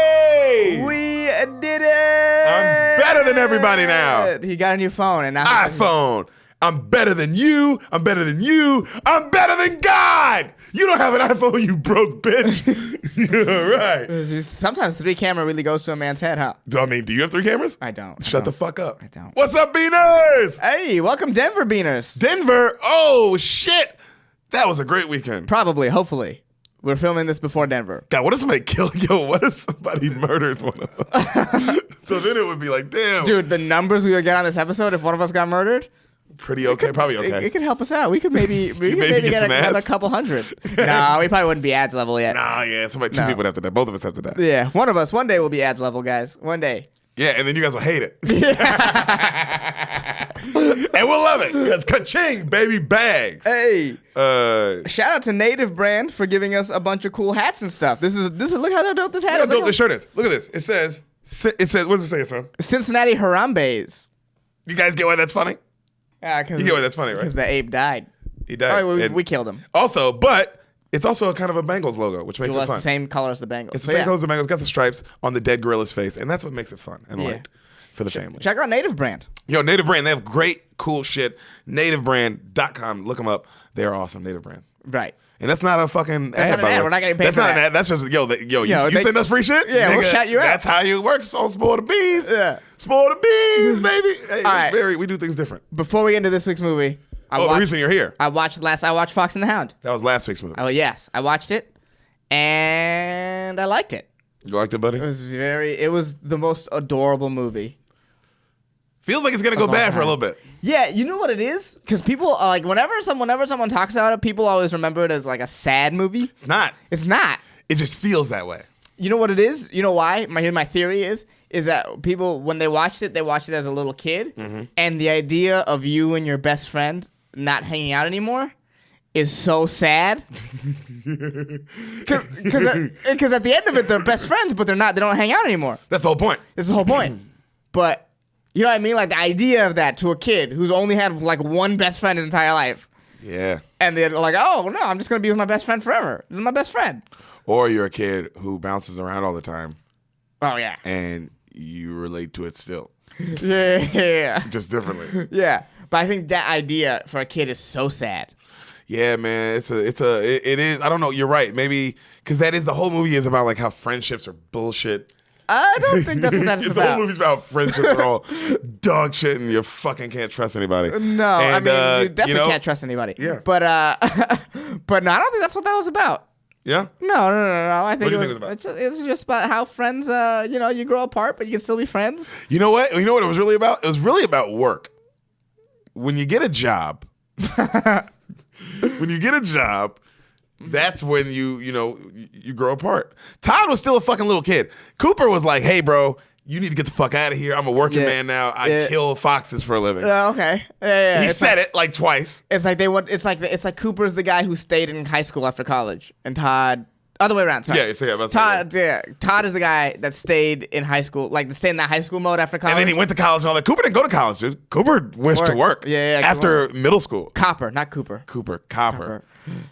Hey! We did it! I'm better than everybody now. He got a new phone and now iPhone. I'm better than you. I'm better than you. I'm better than God. You don't have an iPhone, you broke bitch. You're right. Sometimes 3-camera really goes to a man's head, huh? I mean, do you have 3 cameras? I don't. Shut the fuck up. I don't. What's up, Beaners? Hey, welcome Denver Beaners. Denver. Oh, shit. That was a great weekend. Probably, hopefully. We're filming this before Denver. God, what if somebody killed? Yo, what if somebody murdered one of us? So then it would be like, damn. Dude, the numbers we would get on this episode if one of us got murdered. Pretty okay, probably okay. It could help us out. We could maybe get another couple hundred. No, we probably wouldn't be ads level yet. Nah, yeah, two people would have to die. Both of us have to die. Yeah, one of us. One day we'll be ads level, guys. One day. Yeah, and then you guys will hate it. And we'll love it, because ka-ching, baby, bags. Hey. Shout out to Native Brand for giving us a bunch of cool hats and stuff. This is look how dope this hat is. Look how dope this shirt is. Look at this. It says, what does it say, son? Cincinnati Harambes. You guys get why that's funny? Yeah, You get why that's funny, right? Because the ape died. He died. Oh, we killed him. Also, but it's also a kind of a Bengals logo, which makes it It's fun. the same color as the Bengals. It's the same color as the Bengals. Got the stripes on the dead gorilla's face, and that's what makes it fun and light for the family. Check out Native Brand. Yo, Native Brand, they have great, cool shit. NativeBrand.com. Look them up. They're awesome, Native Brand. Right. And that's not a fucking ad, not an by the ad. way. We're not getting paid That's for not that. an ad. That's just, you they- send us free shit? Yeah, we'll shout you out. That's how it works on Spoil the Bees. Yeah. Spoil the Bees, baby. Hey, All right. we do things different. Before we get into this week's movie, The reason you're here. I watched Fox and the Hound. That was last week's movie. Oh yes, I watched it, and I liked it. You liked it, buddy? It was the most adorable movie. Feels like it's going to go bad for a little bit. Yeah, you know what it is? Because people are like, whenever someone talks about it, people always remember it as like a sad movie. It's not. It's not. It just feels that way. You know what it is? You know why? My theory is that people, when they watched it as a little kid, and the idea of you and your best friend not hanging out anymore is so sad. Because at the end of it, they're best friends, but they don't hang out anymore. That's the whole point. That's the whole point. But you know what I mean? Like the idea of that to a kid who's only had like one best friend his entire life. Yeah. And they're like, oh, no, I'm just going to be with my best friend forever. This is my best friend. Or you're a kid who bounces around all the time. Oh, yeah. And you relate to it still. Yeah. Just differently. Yeah. But I think that idea for a kid is so sad. Yeah, man. It is. I don't know. You're right. Maybe because that is the whole movie is about like how friendships are bullshit. I don't think that's what that's The about. whole movie's about friendships are all dog shit and you fucking can't trust anybody. No, I mean, you definitely can't trust anybody. Yeah. But no, I don't think that's what that was about. Yeah? No. I think What do you think it was about? It's just about how friends, you grow apart, but you can still be friends. You know what? You know what it was really about? It was really about work. When you get a job, that's when you grow apart. Todd was still a fucking little kid. Cooper was like, hey, bro, you need to get the fuck out of here. I'm a working man now. I kill foxes for a living. Okay. Yeah. He said it like twice. It's like it's like Cooper's the guy who stayed in high school after college, and Todd other way around. Sorry. Todd is the guy that stayed in high school, like stayed in that high school mode after college. And then he went to college and all that. Cooper didn't go to college, dude. Cooper went to work. Yeah. After middle school. Copper, not Cooper. Copper.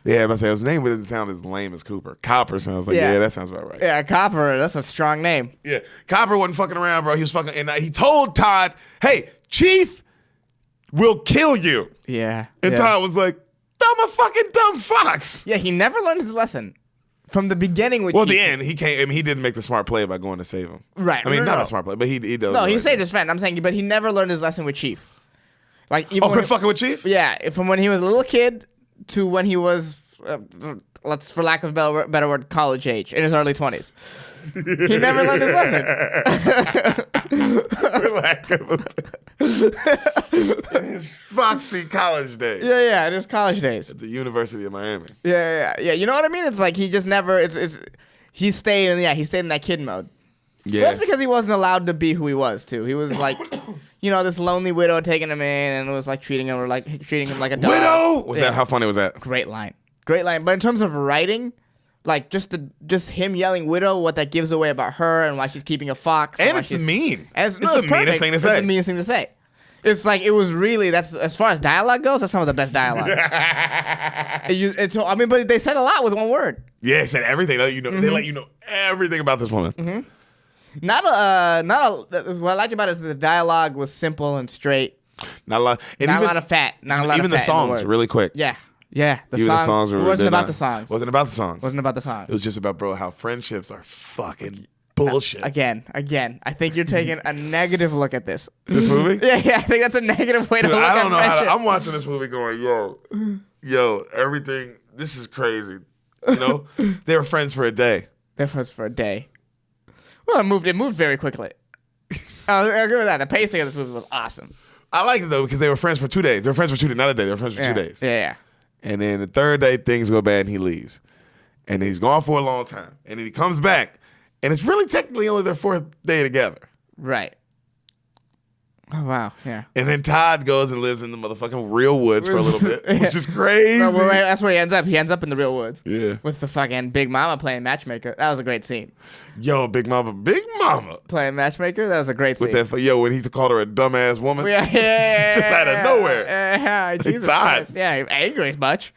Yeah, but his name didn't sound as lame as Cooper. Copper sounds like, yeah, that sounds about right. Yeah, Copper, that's a strong name. Yeah, Copper wasn't fucking around, bro. He was fucking, and he told Todd, hey, Chief will kill you. Yeah. And Todd was like, I'm a fucking dumb fox. Yeah, he never learned his lesson. From the beginning with Chief. The end, he came. I mean, he didn't make the smart play by going to save him. Right. I mean, not a smart play, but he does. No, he saved his friend. I'm saying, but he never learned his lesson with Chief. Like even quit fucking with Chief? Yeah, from when he was a little kid to when he was, for lack of a better word, college age, in his early 20s. He never learned his lesson. In his foxy college days. Yeah, in his college days. At the University of Miami. Yeah. You know what I mean? It's like he just never. He stayed in that kid mode. Yeah. That's because he wasn't allowed to be who he was too. He was like, this lonely widow taking him in and was like treating him like a dog. Widow? That how funny was that? Great line. But in terms of writing, like just him yelling widow, what that gives away about her and why she's keeping a fox. And it's mean. And it's the meanest thing to say. It's the meanest thing to say. It's like it was really that's as far as dialogue goes. That's some of the best dialogue. But they said a lot with one word. Yeah, they said everything. They let you know everything about this woman. Not what I liked about it is the dialogue was simple and straight. Not a lot. And Not even, a lot of fat. Not a lot even of fat the songs, words. really quick. Yeah. The songs were, wasn't about the songs. Wasn't about the songs. Wasn't about the songs. It was just about, bro, how friendships are fucking bullshit. Again. I think you're taking a negative look at this. This movie? Yeah. I think that's a negative way to look at I don't know friendship. I'm watching this movie going, yo, everything. This is crazy. You know, they were friends for a day. They're friends for a day. Well, it moved very quickly. I'll agree with that. The pacing of this movie was awesome. I like it though because they were friends for 2 days. They were friends for 2 days, not a day. They were friends for 2 days. Yeah. And then the third day, things go bad and he leaves. And he's gone for a long time. And then he comes back. And it's really technically only their 4th day together. Right. Oh, wow. Yeah. And then Todd goes and lives in the motherfucking real woods for a little bit, which is crazy. Well, that's where he ends up. He ends up in the real woods. Yeah. With the fucking Big Mama playing matchmaker. That was a great scene. Yo, Big Mama. Playing matchmaker? That was a great scene. With that, when he called her a dumbass woman. Yeah. Just out of nowhere. Yeah, Jesus Todd. Christ. Yeah, angry as much.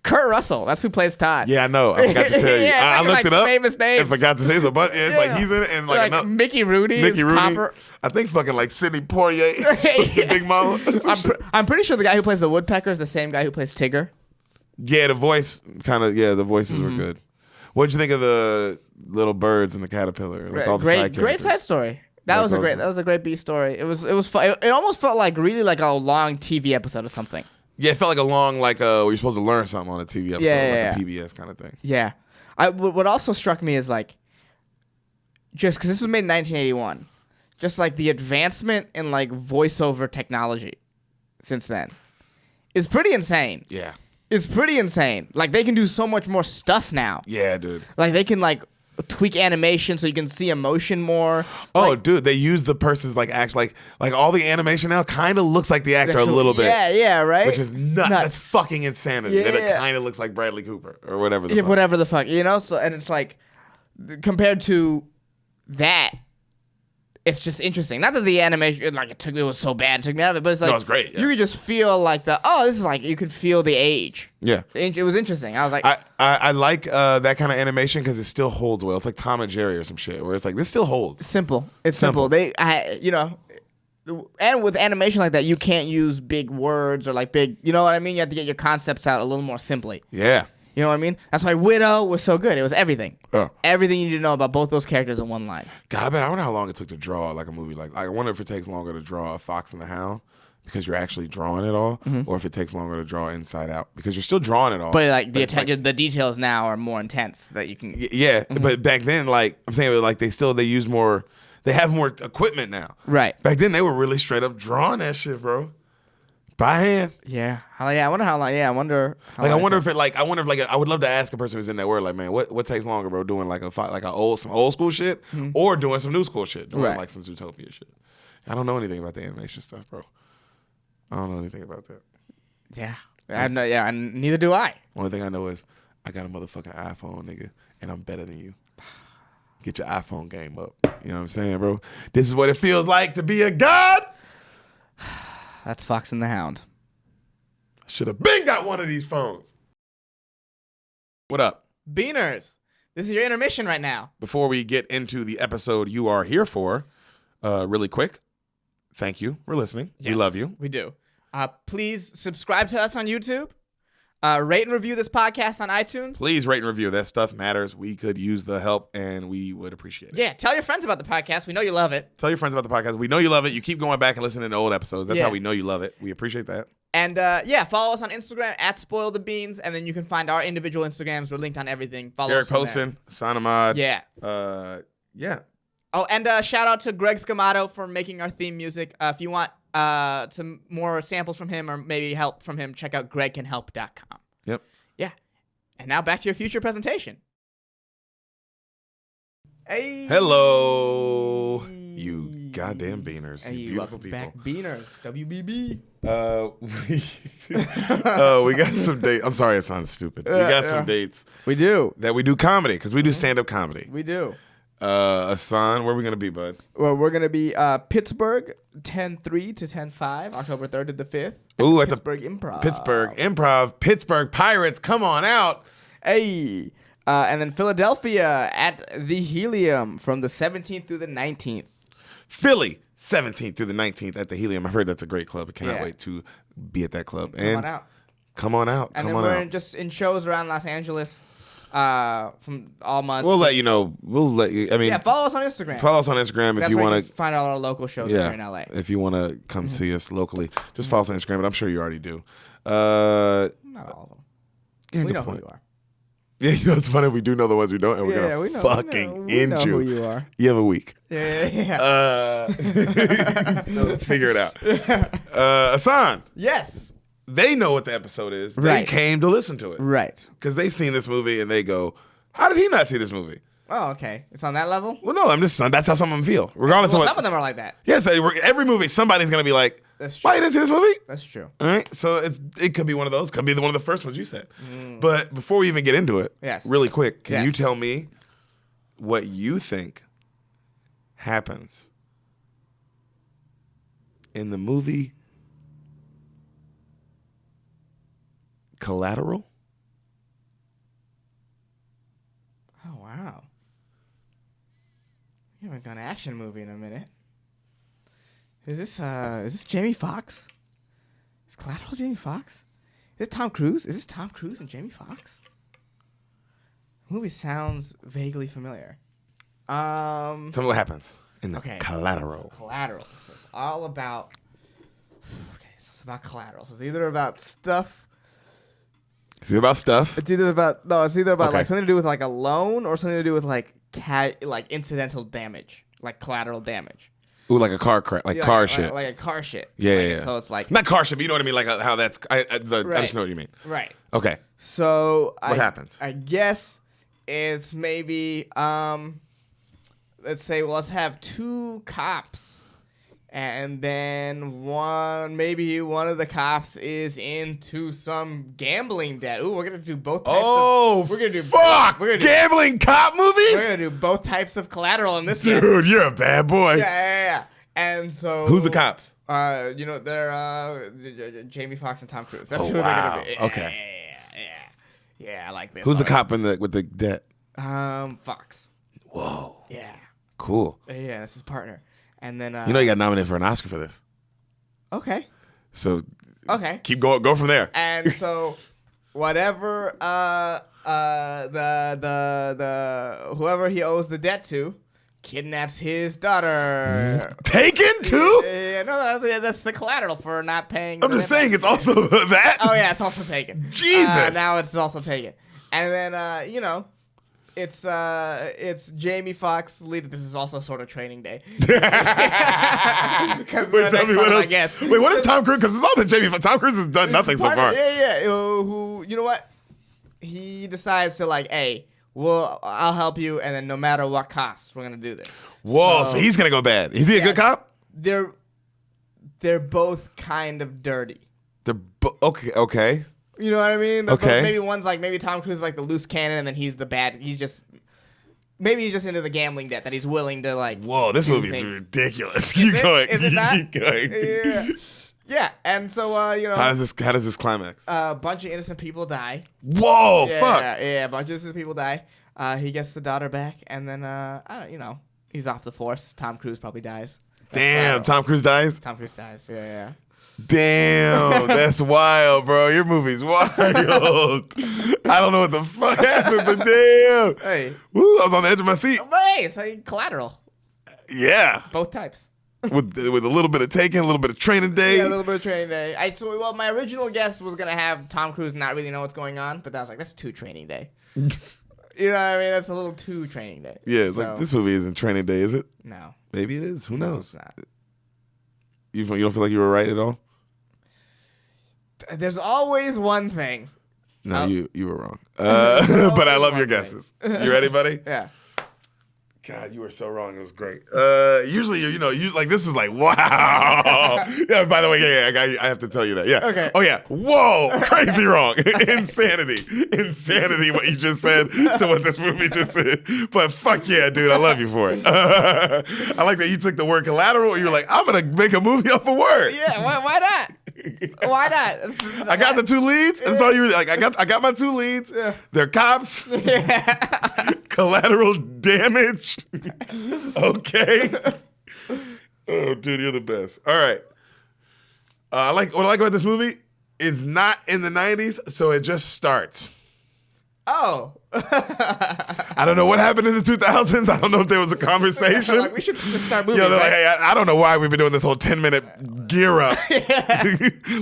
Kurt Russell, that's who plays Todd. Yeah, I know. I forgot to tell you. I looked it up. Famous names. I forgot to say so, but it's like he's in it and like Mickey Rooney. I think fucking like Sidney Poitier is fucking Big Mama. I'm pretty sure the guy who plays the woodpecker is the same guy who plays Tigger. Yeah, the voice the voices were good. What'd you think of the little birds and the caterpillar? Like all the side characters? Great side story. That was a great B story. It was fun. It almost felt like really like a long TV episode or something. Yeah, it felt like a long, where you're supposed to learn something on a TV episode, like a PBS kind of thing. Yeah. What also struck me is like, just because this was made in 1981, just like the advancement in like voiceover technology since then is pretty insane. Yeah. It's pretty insane. Like they can do so much more stuff now. Yeah, dude. Like they can like tweak animation so you can see emotion more. Oh, dude, they use the person's act like all the animation now kind of looks like the actor a little bit. Yeah, right. Which is nuts. That's fucking insanity. That it kind of looks like Bradley Cooper or whatever. Whatever the fuck, So and it's like compared to that, it's just interesting. Not that the animation it was so bad, it took me out of it, but it's like no, it's great. Yeah. You could just feel like this is like you could feel the age. Yeah, it was interesting. I was like, I like that kind of animation because it still holds well. It's like Tom and Jerry or some shit where it's like this still holds. Simple. It's simple. And with animation like that, you can't use big words or like big. You know what I mean? You have to get your concepts out a little more simply. Yeah. You know what I mean? That's why Widow was so good. It was everything. Oh. Everything you need to know about both those characters in one line. God, I wonder how long it took to draw like a movie. I wonder if it takes longer to draw a Fox and the Hound because you're actually drawing it all, or if it takes longer to draw Inside Out because you're still drawing it all. But the details now are more intense that you can. Yeah, but back then, I'm saying, they use more. They have more equipment now. Right. Back then, they were really straight up drawing that shit, bro. By hand. Yeah. I wonder how long. Yeah, I wonder. I wonder if I would love to ask a person who's in that world, man, what takes longer, bro? Doing some old school shit, or doing some new school shit, doing some Zootopia shit. I don't know anything about the animation stuff, bro. I don't know anything about that. Yeah. And neither do I. Only thing I know is I got a motherfucking iPhone, nigga, and I'm better than you. Get your iPhone game up. You know what I'm saying, bro? This is what it feels like to be a god. That's Fox and the Hound. Should have been got one of these phones. What up? Beaners. This is your intermission right now. Before we get into the episode you are here for, really quick, thank you for listening. Yes, we love you. We do. Please subscribe to us on YouTube. Rate and review this podcast on iTunes. Please rate and review. That stuff matters. We could use the help, and we would appreciate it. Yeah, tell your friends about the podcast. We know you love it. Tell your friends about the podcast. We know you love it. You keep going back and listening to old episodes. That's how we know you love it. We appreciate that. And follow us on Instagram at Spoil the Beans, and then you can find our individual Instagrams. We're linked on everything. Follow Derek us from Poston, Sanamad. Yeah. Yeah. Oh, and shout out to Greg Scamato for making our theme music. If you want some more samples from him or maybe help from him, check out gregcanhelp.com. Yep. Yeah. And now back to your future presentation. Hey. Hello, you goddamn beaners. Hey, you beautiful people. Back beaners. WBB. We got some dates. I'm sorry it sounds stupid. We got some dates. We do. That we do comedy, because we do stand-up comedy. We do. Asan, where are we going to be, bud? Well, we're going to be Pittsburgh, 10-3 to 10-5, October 3rd to the 5th. Ooh, at Pittsburgh Improv. Pittsburgh Improv. Pittsburgh Pirates, come on out. Hey. And then Philadelphia at the Helium from the 17th through the 19th. Philly, 17th through the 19th at the Helium. I've heard that's a great club. I cannot wait to be at that club. Come on out. Come on out. And come then on we're out. just in shows around Los Angeles from all month. We'll let you know. We'll let you. I mean, follow us on Instagram. Follow us on Instagram if you want to find all our local shows here in LA. If you want to come see us locally, just follow us on Instagram. But I'm sure you already do. Not all of them. Yeah, we know who you are. Yeah, you know it's funny. We do know the ones we don't, and we're gonna fucking end you. Who you are. You have a week. Yeah. So figure it out. Hassan. Yes. They know what the episode is. Right. They came to listen to it. Right. Because they've seen this movie and they go, how did he not see this movie? Oh, okay. It's on that level? Well, no, that's how some of them feel. Regardless of what. Some of them are like that. Yes, every movie, somebody's going to be like, that's true. why you didn't see this movie? That's true. All right. So it could be one of those. Could be one of the first ones you said. But before we even get into it, really quick, can you tell me what you think happens in the movie Collateral? Oh, wow. We haven't done an action movie in a minute. Is this Jamie Foxx? Is Collateral Jamie Foxx? Is it Tom Cruise? Is this Tom Cruise and Jamie Foxx? The movie sounds vaguely familiar. Tell me what happens in the Collateral. So Collateral. So it's all about. Okay, so it's about collateral. So it's either about stuff. It's either about stuff. It's either about like something to do with like a loan or something to do with like incidental damage, like collateral damage. Ooh, like a car crash, car shit. Like a car shit. Yeah. So it's like not car shit, but you know what I mean. Like how that's. I just know what you mean. Right. Okay. So what happens? I guess it's maybe let's say let's have two cops, and then one of the cops is into some gambling debt. Ooh, we're gonna do both types. We're gonna do fuck. We're gonna gambling cop movies. We're gonna do both types of collateral in this. Dude, you're a bad boy. Yeah. And so who's the cops? They're Jamie Foxx and Tom Cruise. That's who they're gonna be. Okay. Yeah, I like this. Who's the cop with the debt? Fox. Whoa. Yeah. Cool. Yeah, that's his partner. And then you know you got nominated for an Oscar for this. Okay. So okay. Keep going. Go from there. And so whatever the whoever he owes the debt to kidnaps his daughter. Taken too? Yeah, no, that's the collateral for not paying. I'm just saying it's also that. Oh yeah, it's also taken. Jesus. Now it's also taken. And then it's Jamie Foxx lead. This is also sort of Training Day. Wait, tell me what else. I guess. Wait, what is Tom Cruise? Because it's all been Jamie Foxx. Tom Cruise has done nothing so far. Yeah. Who? You know what? He decides to like, hey, I'll help you, and then no matter what cost, we're gonna do this. Whoa, so he's gonna go bad. Is he a good cop? They're both kind of dirty. Okay. You know what I mean? Okay. Maybe Tom Cruise is like the loose cannon, and then he's the bad. He's just into the gambling debt that he's willing to like. Whoa, this movie is ridiculous. Keep going. Is it not? Keep going. Yeah. Yeah, and so How does this climax? A bunch of innocent people die. Whoa, fuck. Yeah, a bunch of innocent people die. He gets the daughter back, and then he's off the force. Tom Cruise probably dies. Damn, Tom Cruise dies? Tom Cruise dies. Yeah. Damn, that's wild, bro. Your movie's wild. I don't know what the fuck happened, but damn. Hey. Woo, I was on the edge of my seat. Hey, it's like Collateral. Yeah. Both types. With a little bit of Taken, a little bit of Training Day. Yeah, a little bit of Training Day. My original guess was going to have Tom Cruise not really know what's going on, but I was like, that's too Training Day. You know what I mean? That's a little too Training Day. Yeah, it's like this movie isn't Training Day, is it? No. Maybe it is. Who knows? It's not. You don't feel like you were right at all? There's always one thing. No, you were wrong. But I love your guesses. You ready, buddy? Yeah. God, you were so wrong. It was great. Usually, you like this is like wow. Yeah. By the way, yeah, I have to tell you that. Yeah. Okay. Oh yeah. Whoa, crazy wrong. Insanity. What you just said to what this movie just said. But fuck yeah, dude, I love you for it. I like that you took the word collateral. And you're like, I'm gonna make a movie off a word. Yeah. Why not? Why not? I got the two leads. That's all you were like. I got my two leads. Yeah. They're cops. Yeah. Collateral damage. Okay. Oh, dude, you're the best. All right. What I like about this movie, it's not in the 90s, so it just starts. Oh. I don't know what happened in the 2000s. I don't know if there was a conversation. Like, we should just start moving. They're like, hey, I don't know why we've been doing this whole 10-minute gear up.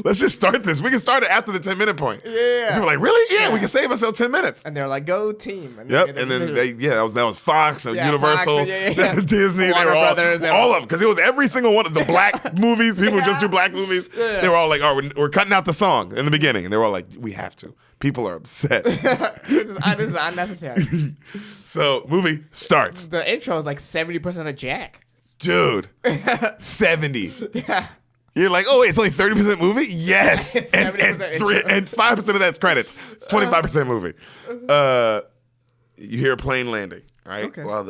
Let's just start this. We can start it after the 10-minute point. Yeah. People are like, really? Yeah, we can save ourselves 10 minutes. And they're like, go team. And yep. And then that was Fox and Universal, Fox, Disney. Warner they were Brothers, all of them, because it was every single one of the black movies. People would just do black movies. Yeah. They were all like, oh, we're cutting out the song in the beginning, and they were all like, we have to. People are upset. This is unnecessary. So, movie starts. The intro is like 70% of Jack. Dude, 70. Yeah. You're like, oh, wait, it's only 30% movie? Yes. and 5% of that's credits. It's 25% movie. You hear a plane landing, right? Okay. While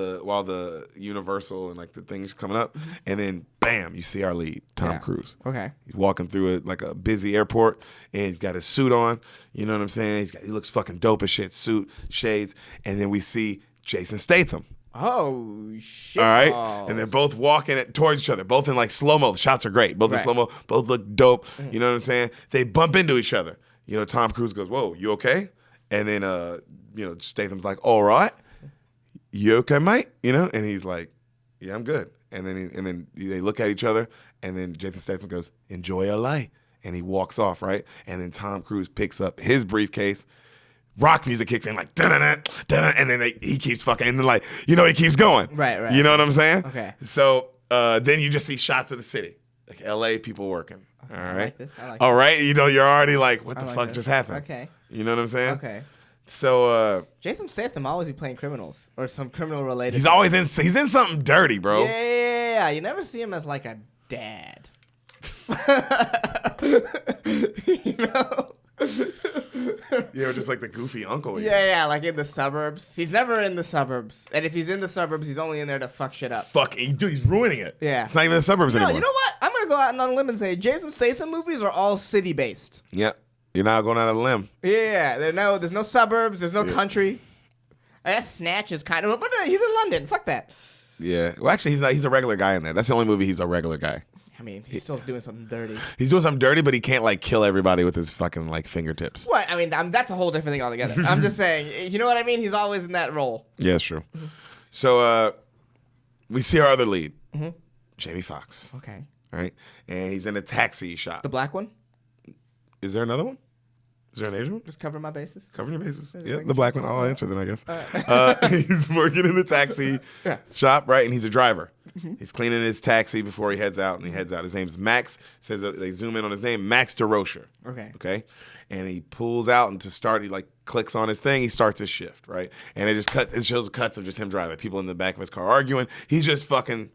the Universal and like the thing's coming up. And then, bam, you see our lead, Tom Cruise. Okay. He's walking through like a busy airport, and he's got his suit on. You know what I'm saying? He looks fucking dope as shit. Suit, shades. And then we see Jason Statham. Oh, shit. All right. And they're both walking towards each other, both in like slow-mo. The shots are great. Both in slow-mo. Both look dope. You know what I'm saying? They bump into each other. You know, Tom Cruise goes, whoa, you okay? And then, Statham's like, all right. You okay, mate? You know? And he's like, yeah, I'm good. And then they look at each other, and then Jason Statham goes, enjoy LA. And he walks off, right? And then Tom Cruise picks up his briefcase. Rock music kicks in like da-da-da, da-da, and then he keeps fucking, and then like, he keeps going. Right. You know what I'm saying? Okay. So then you just see shots of the city, like LA people working. Okay, all right. I like this. All right. You're already like, what the fuck this. just happened? Okay. You know what I'm saying? Okay. So Jason Statham always be playing criminals or some criminal related. He's always he's in something dirty, bro. Yeah. You never see him as like a dad. You know? Yeah, just like the goofy uncle. Yeah, like in the suburbs. He's never in the suburbs. And if he's in the suburbs, he's only in there to fuck shit up. Dude, he's ruining it. Yeah. It's not even the suburbs anymore. You know what? I'm going to go out on a limb and say Jason Statham movies are all city-based. Yep. You're not going out on a limb. Yeah, there's no suburbs, there's no country. I guess Snatch is kind of, but he's in London. Fuck that. Yeah. Well, actually, he's a regular guy in there. That's the only movie he's a regular guy. I mean, he's still doing something dirty. He's doing something dirty, but he can't like kill everybody with his fucking like fingertips. What? I mean, that's a whole different thing altogether. I'm just saying, you know what I mean? He's always in that role. Yeah, it's true. Mm-hmm. So we see our other lead, Jamie Foxx. Okay. All right, and he's in a taxi shop. The black one? Is there another one? Is there an Asian one? Just cover my bases. Cover your bases. Yeah, the black one. I'll answer then, I guess. He's working in a taxi shop, right? And he's a driver. Mm-hmm. He's cleaning his taxi before he heads out, and he heads out. His name's Max. Says they zoom in on his name, Max DeRocher. Okay. And he pulls out, and to start, he like clicks on his thing. He starts his shift, right? And it just cuts. It shows cuts of just him driving. People in the back of his car arguing. He's just fucking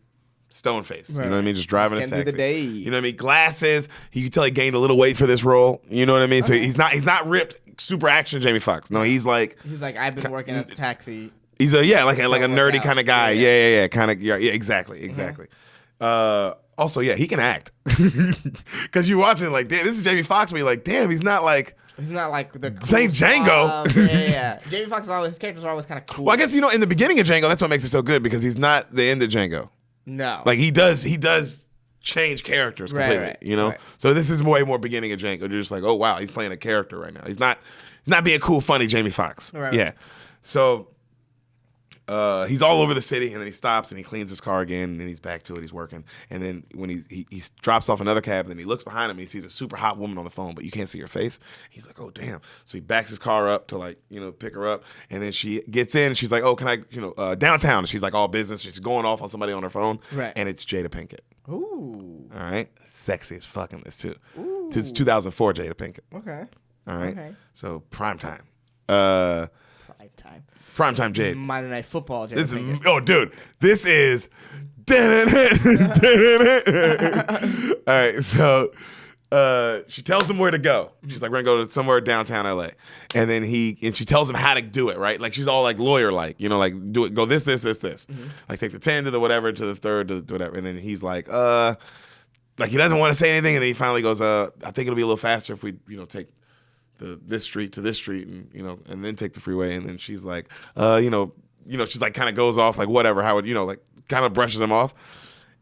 stone face. Right. You know what I mean? Just driving his taxi. Through the day. You know what I mean? Glasses. You can tell he gained a little weight for this role. You know what I mean? Okay. So he's not ripped, super action Jamie Foxx. No, he's like I've been working at the taxi. He's like a nerdy kind of guy. Yeah. Kind of. Yeah. Exactly. Also, yeah, he can act. Because you watch it like, damn, this is Jamie Foxx. But you're like, damn, he's not like the cool Saint Django. Yeah. Jamie Foxx his characters are always kind of cool. Well, I guess in the beginning of Django, that's what makes it so good because he's not the end of Django. No. Like he does change characters completely. Right. You know? Right. So this is way more beginning of Django. You're just like, oh wow, he's playing a character right now. He's not being cool, funny Jamie Foxx. Right. Yeah. So he's all over the city, and then he stops and he cleans his car again, and then he's back to it. He's working, and then when he drops off another cab, and then he looks behind him and he sees a super hot woman on the phone, but you can't see her face. He's like, oh damn! So he backs his car up to pick her up, and then she gets in. And she's like, oh, can I downtown? And she's like all business. She's going off on somebody on her phone, right? And it's Jada Pinkett. Ooh. All right, sexy as fucking this too. Ooh. It's 2004 Jada Pinkett. Okay. All right. Okay. So prime time. Primetime Jade. Monday Night Football. This is. All right, so she tells him where to go. She's like, we're gonna go to somewhere downtown LA, and then she tells him how to do it. Right, like she's all like lawyer like, do it, go this, like take the 10 to the whatever to the third to whatever, and then he's like, like he doesn't want to say anything, and then he finally goes, I think it'll be a little faster if we, take this street to this street, and and then take the freeway. And then she's like, she's like kind of goes off like whatever, how would like kind of brushes him off,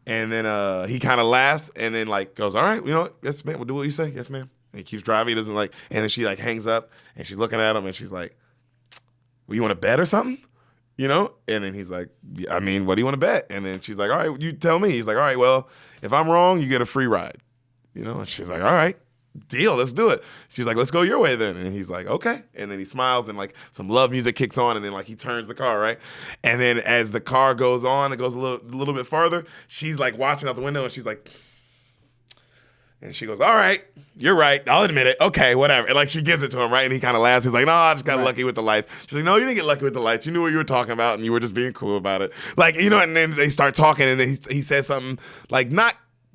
and then he kind of laughs, and then like goes, all right, yes ma'am, we'll do what you say, yes ma'am. And he keeps driving. He doesn't like, and then she like hangs up, and she's looking at him, and she's like, well, you want to bet or something? And then he's like, yeah, I mean, what do you want to bet? And then she's like, all right, you tell me. He's like, all right, well, if I'm wrong, you get a free ride. And she's like, all right, deal, let's do it. She's like, let's go your way then. And he's like, okay. And then he smiles, and like some love music kicks on, and then like he turns the car, right? And then as the car goes on, it goes a little bit farther, she's like watching out the window, and she's like, and she goes, all right, you're right. I'll admit it. Okay, whatever. And like she gives it to him, right? And he kind of laughs. He's like, no, I just got lucky with the lights. She's like, no, you didn't get lucky with the lights. You knew what you were talking about, and you were just being cool about it. Like, and then they start talking, and then he says something like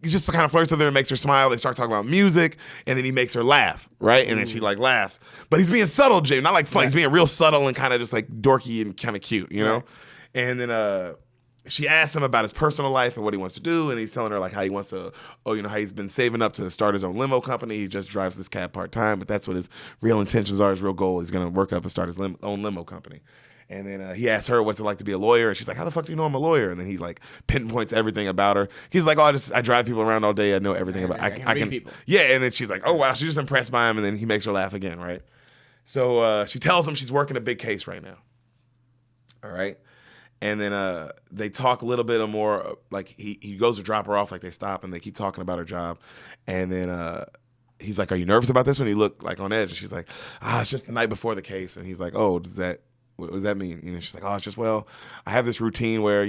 he just kind of flirts with her and makes her smile. They start talking about music, and then he makes her laugh, right? And then she like laughs. But he's being subtle, Jay, not like funny. He's being real subtle and kind of just like dorky and kind of cute, Right. And then she asks him about his personal life and what he wants to do, and he's telling her like how he wants to, how he's been saving up to start his own limo company. He just drives this cab part-time, but that's what his real intentions are, his real goal. He's going to work up and start his own limo company. And then he asks her what's it like to be a lawyer, and she's like, how the fuck do you know I'm a lawyer? And then he like pinpoints everything about her. He's like, I drive people around all day. I know everything about I can people. Yeah, and then she's like, oh wow, she's just impressed by him, and then he makes her laugh again, right? So she tells him she's working a big case right now. All right. And then they talk a little bit more, like he goes to drop her off, like they stop, and they keep talking about her job. And then he's like, are you nervous about this one? He looked like on edge, and she's like, it's just the night before the case. And he's like, oh, what does that mean? And she's like, oh, it's just, well, I have this routine where,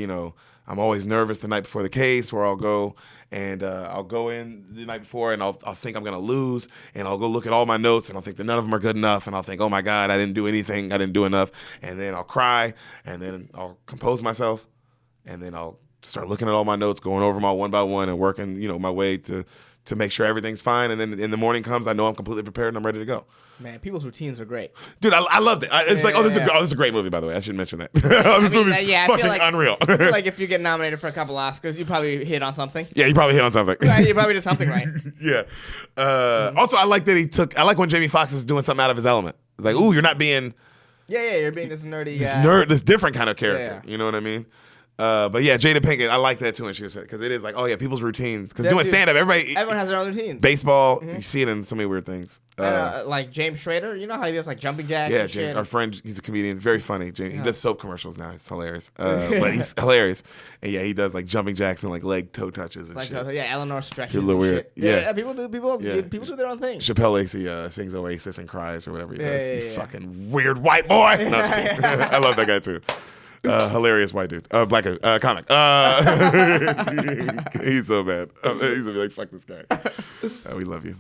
I'm always nervous the night before the case, where I'll go and I'll go in the night before, and I'll think I'm going to lose, and I'll go look at all my notes, and I'll think that none of them are good enough, and I'll think, oh my God, I didn't do anything, I didn't do enough, and then I'll cry, and then I'll compose myself, and then I'll start looking at all my notes, going over them all one by one, and working, my way to make sure everything's fine, and then in the morning comes, I know I'm completely prepared and I'm ready to go. Man, people's routines are great. Dude, I loved it. This is a great movie, by the way. I should mention that. This movie's fucking unreal. I feel like if you get nominated for a couple Oscars, you probably hit on something. Yeah, you probably hit on something. Right, you probably did something right. Yeah. Also, I like that I like when Jamie Foxx is doing something out of his element. It's like, ooh, you're not being... Yeah, you're being this nerdy this different kind of character. Yeah. You know what I mean? But yeah, Jada Pinkett, I like that too when she was saying, because it is like, oh yeah, people's routines. Because doing stand-up, everyone has their own routines. Baseball, you see it in so many weird things. Like James Schrader, you know how he does like jumping jacks? Yeah, James, our friend, he's a comedian, very funny. James, he does soap commercials now. It's hilarious. But he's hilarious. And yeah, he does like jumping jacks and like leg toe touches and shit. Eleanor stretches. You're a little weird. Shit. Yeah, people do their own thing. Chappelle Lacey sings Oasis and cries or whatever he does. You fucking weird white boy. No, I love that guy too. Hilarious white dude. Black comic. He's so bad. He's gonna be like, fuck this guy. We love you.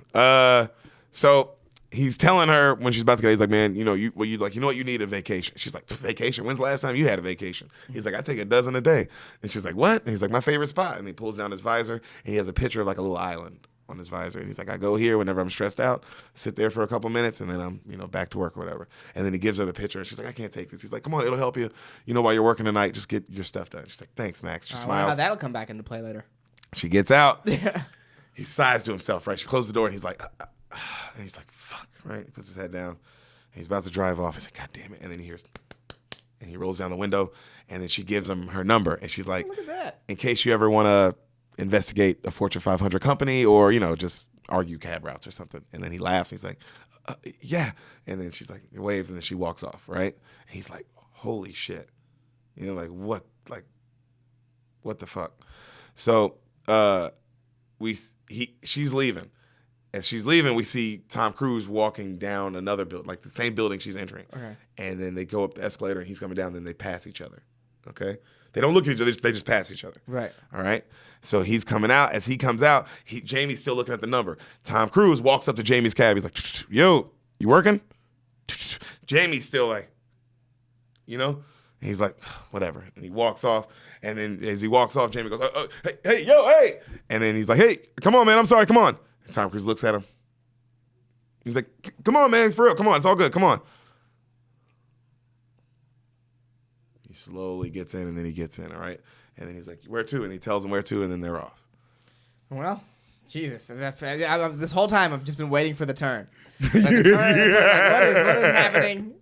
So he's telling her when she's about to get, he's like, man, you know what you need a vacation. She's like, vacation? When's the last time you had a vacation? He's like, I take a dozen a day. And she's like, what? And he's like, my favorite spot. And he pulls down his visor, and he has a picture of like a little island on his visor. And he's like, I go here whenever I'm stressed out, sit there for a couple minutes, and then I'm, back to work or whatever. And then he gives her the picture, and she's like, I can't take this. He's like, come on, it'll help you. While you're working tonight, just get your stuff done. She's like, thanks, Max. She smiles. How that'll come back into play later. She gets out. Yeah. He sighs to himself, right? She closes the door, and he's like, and he's like, fuck, right? He puts his head down, and he's about to drive off. He's like, God damn it. And then he hears, and he rolls down the window, and then she gives him her number, and she's like, look at that. In case you ever want to investigate a Fortune 500 company or, just argue cab routes or something. And then he laughs. And he's like, yeah. And then she's like, waves, and then she walks off, right? And he's like, holy shit. What the fuck? So she's leaving. As she's leaving, we see Tom Cruise walking down another building, like the same building she's entering. Okay. And then they go up the escalator, and he's coming down, and then they pass each other. Okay? They don't look at each other, they just pass each other. Right. All right? So he's coming out. As he comes out, Jamie's still looking at the number. Tom Cruise walks up to Jamie's cab. He's like, yo, you working? Jamie's still like, And he's like, whatever. And he walks off. And then as he walks off, Jamie goes, hey, yo, hey. And then he's like, hey, come on, man. I'm sorry. Come on. And Tom Cruise looks at him. He's like, come on, man. For real. Come on. It's all good. Come on. He slowly gets in, and then he gets in, all right? And then he's like, where to? And he tells him where to, and then they're off. Well, Jesus, this whole time I've just been waiting for the turn. Like, the turn, like, what is happening?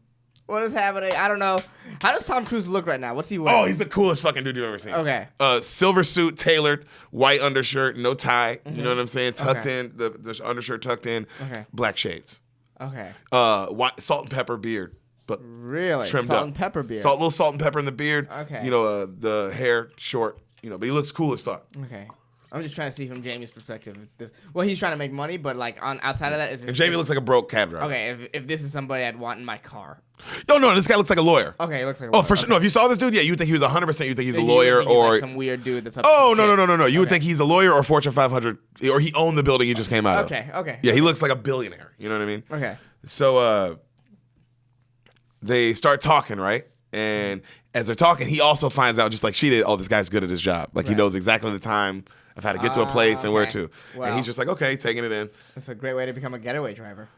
What is happening? I don't know. How does Tom Cruise look right now? What's he wearing? Oh, he's the coolest fucking dude you've ever seen. Okay. Silver suit, tailored, white undershirt, no tie. You know what I'm saying? Tucked in, the undershirt tucked in. Okay. Black shades. Okay. White, salt and pepper beard, but really trimmed salt up. and pepper beard. Little salt and pepper in the beard. Okay. You know, the hair short. You know, but he looks cool as fuck. Okay. I'm just trying to see from Jamie's perspective. Well, he's trying to make money, but like outside of that, And Jamie looks like a broke cab driver. Okay, if this is somebody I'd want in my car. No, this guy looks like a lawyer. Okay, he looks like a lawyer. lawyer. For sure. No, if you saw this dude, yeah, you would think he was 100%. You think he's a lawyer or like some weird dude that's up. Oh no. You would think he's a lawyer or Fortune 500, or he owned the building he just came out of. Okay. Yeah, he looks like a billionaire. You know what I mean? Okay. So they start talking, right? And as they're talking, he also finds out, just like she did, oh, this guy's good at his job. Like he knows exactly the time of how to get to a place and where to. Wow. And he's just like, okay, taking it in. That's a great way to become a getaway driver.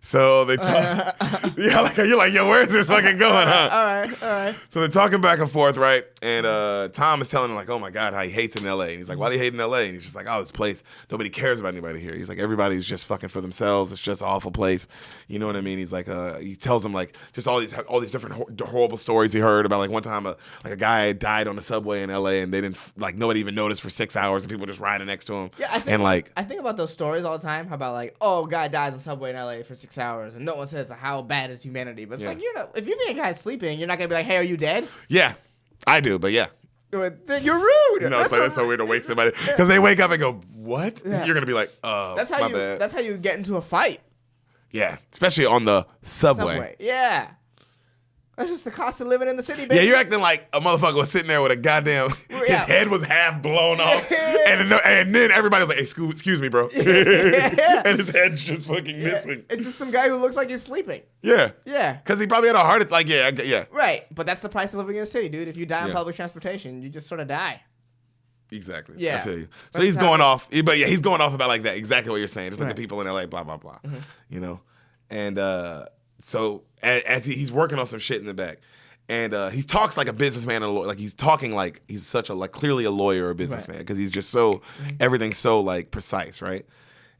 So they talk. Yeah, like you're like, yo, where's this fucking going, huh? All right. So they're talking back and forth, right? And Tom is telling him, like, oh my God, how he hates in LA. And he's like, why do you hate in LA? And he's just like, oh, this place, nobody cares about anybody here. He's like, everybody's just fucking for themselves. It's just an awful place. You know what I mean? He's like, he tells him like just all these different horrible stories he heard about. Like one time, a guy died on the subway in LA, and they didn't nobody even noticed for 6 hours, and people just riding next to him. Yeah, I think about those stories all the time. How about like, oh, a guy dies on subway in LA for 6 hours, and no one says how bad is humanity. But it's like, if you think a guy's sleeping, you're not gonna be like, hey, are you dead? Yeah, I do, but yeah. Then you're rude. No, that's so weird to wake somebody because they wake up and go, "What?" Yeah. You're gonna be like, That's how my you. bad. That's how you get into a fight. Yeah, especially on the subway. Yeah. That's just the cost of living in the city, baby. Yeah, you're acting like a motherfucker was sitting there with a goddamn. His head was half blown off, and then everybody was like, hey, "Excuse me, bro," and his head's just fucking missing. It's just some guy who looks like he's sleeping. Yeah, yeah, because he probably had a heart attack. Like, yeah, right. But that's the price of living in a city, dude. If you die on public transportation, you just sort of die. Exactly. Yeah. I feel you. So he's going off, but yeah, he's going off about like that. Exactly what you're saying. Just like the people in LA, blah blah blah. Mm-hmm. You know, and so as he's working on some shit in the back. And he talks like a businessman and a lawyer. Like he's talking like he's such a clearly a lawyer or a businessman because he's just so everything's so like precise, right?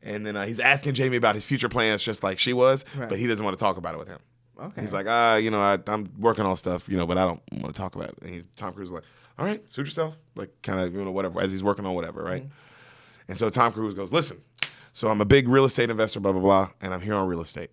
And then he's asking Jamie about his future plans, just like she was, but he doesn't want to talk about it with him. Okay. He's like, I'm working on stuff, but I don't want to talk about it. And Tom Cruise is like, all right, suit yourself, like kind of whatever as he's working on whatever, right? Mm-hmm. And so Tom Cruise goes, listen, so I'm a big real estate investor, blah blah blah, and I'm here on real estate.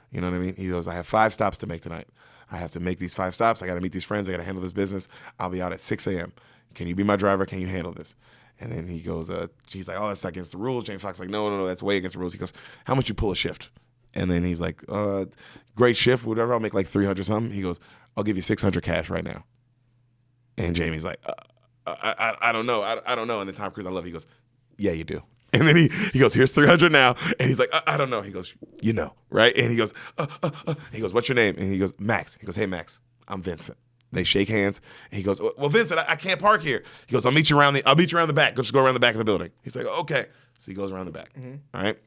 You know what I mean? He goes, I have 5 stops to make tonight. I have to make these 5 stops. I got to meet these friends. I got to handle this business. I'll be out at 6 a.m. Can you be my driver? Can you handle this? And then he goes, he's like, oh, that's against the rules. James Fox's like, no, that's way against the rules. He goes, how much you pull a shift? And then he's like, great shift, whatever. I'll make like 300 something. He goes, I'll give you 600 cash right now. And Jamie's like, I don't know. I don't know. And then Tom Cruise, I love it. He goes, yeah, you do. And then he goes, here's 300 now. And he's like, I don't know. He goes, right? And he goes, he goes, what's your name? And he goes, Max. He goes, hey, Max, I'm Vincent. They shake hands. And he goes, well, Vincent, I can't park here. He goes, I'll meet you around the back. Just go around the back of the building. He's like, okay. So he goes around the back. Mm-hmm. All right.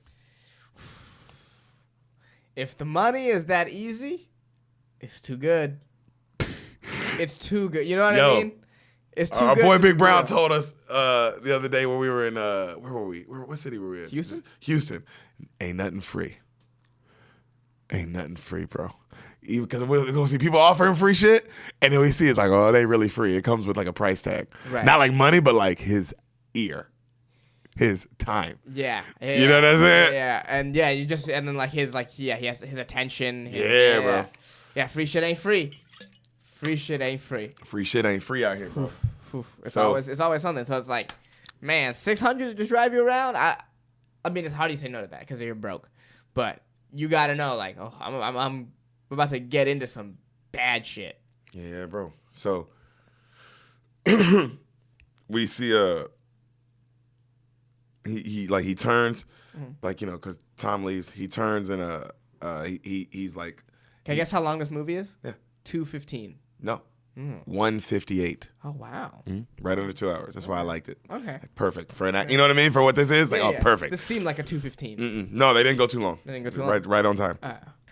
If the money is that easy, it's too good. It's too good. You know what I mean? It's too Our good boy Big Brown told us the other day when we were in where were we? What city were we in? Houston. Ain't nothing free. Ain't nothing free, bro. Even because we're gonna see people offering free shit, and then we see it's like, oh, it ain't really free. It comes with like a price tag, not like money, but like his ear, his time. Yeah. You know what I'm saying? Yeah, and then like he has his attention. Bro. Yeah, free shit ain't free. Free shit ain't free. Free shit ain't free out here, bro. It's always something. So it's like, man, 600 to just drive you around. I mean, it's hard to say no to that because you're broke, but you gotta know, like, oh, I'm about to get into some bad shit. Yeah, bro. So we see he turns, like because Tom leaves. He turns and he's like. Can I guess how long this movie is? Yeah. 2:15. No. 1:58. Oh, wow. Right under 2 hours. That's why I liked it. Okay. Like, perfect. For an act. You know what I mean? For what this is? Like, perfect. This seemed like a 2:15. No, they didn't go too long. They didn't go too long? Right on time.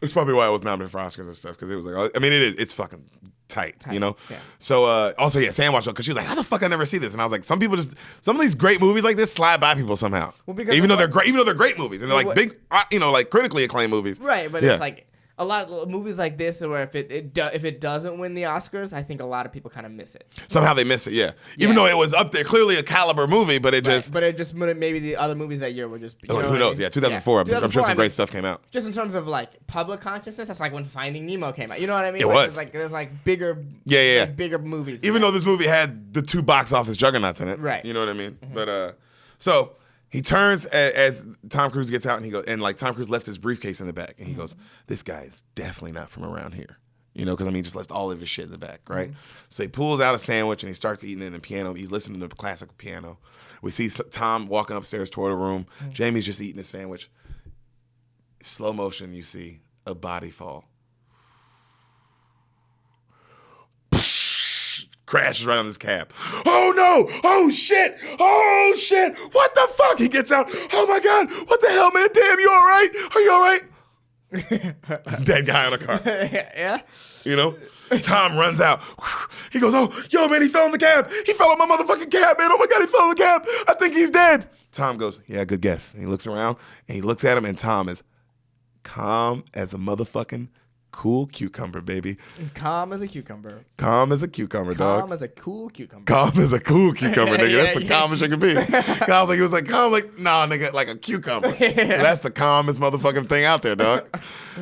That's probably why it was nominated for Oscars and stuff, because it was like, I mean, it's fucking tight. You Tight, know. yeah. So also Sam watched it because she was like, how the fuck I never see this? And I was like, some of these great movies like this slide by people somehow. Well, because even though they're great movies and they're like Well, big, like critically acclaimed movies. Right, but Yeah. it's like a lot of movies like this, where if it doesn't win the Oscars, I think a lot of people kind of miss it. Somehow they miss it, yeah. Even though it was up there, clearly a caliber movie, but it just. But it just maybe the other movies that year were just. You know Who knows? Yeah, 2004. I'm sure some great stuff came out. Just in terms of like public consciousness, that's like when Finding Nemo came out. You know what I mean? It like, was. There's like bigger. Yeah. Like bigger movies. Even though this movie had the 2 box office juggernauts in it, Right. You know what I mean? Mm-hmm. But so he turns as Tom Cruise gets out, and he goes, and like Tom Cruise left his briefcase in the back, and he goes, "This guy is definitely not from around here." You know, because he just left all of his shit in the back, right? So he pulls out a sandwich and he starts eating it in the piano. He's listening to the classical piano. We see Tom walking upstairs toward a room. Jamie's just eating his sandwich. Slow motion, you see a body fall. Crashes right on this cab. Oh no! Oh shit! Oh shit! What the fuck? He gets out. Oh my god! What the hell, man? Damn, you all right? Are you all right? Dead guy on a car. Yeah. You know? Tom runs out. He goes, oh, yo, man, he fell in the cab. He fell in my motherfucking cab, man. Oh my god, he fell in the cab. I think he's dead. Tom goes, yeah, good guess. And he looks around and he looks at him, and Tom is calm as a motherfucking cool cucumber, baby. Calm as a cucumber. Calm as a cucumber, dog. Calm as a cool cucumber. Calm as a cool cucumber, nigga. Yeah, That's the calmest you can be. He was like, calm, like, nah, nigga, like a cucumber. That's the calmest motherfucking thing out there, dog.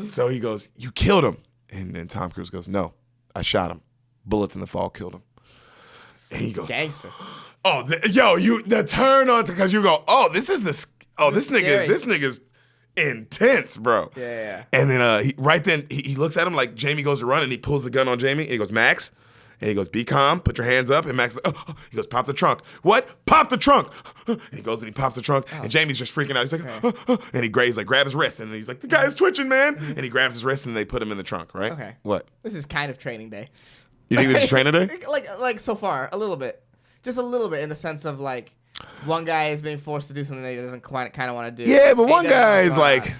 So he goes, you killed him. And then Tom Cruise goes, no, I shot him. Bullets in the fall killed him. And he goes, Gangster. oh, the turn on, because you go, oh, this nigga's intense, bro. Yeah. And then he looks at him like Jamie goes to run, and he pulls the gun on Jamie. And he goes, Max. And he goes, be calm, put your hands up. And Max, he goes, pop the trunk. What? Pop the trunk. And he goes and he pops the trunk. And Jamie's just freaking out. He's like, and he grabs his wrist. And he's like, the guy's twitching, man. And he grabs his wrist, and they put him in the trunk, right? Okay. What? This is kind of training day. You think this is training day? Like so far, a little bit. Just a little bit in the sense of like one guy is being forced to do something that he doesn't kind of want to do. Yeah, but one guy is like...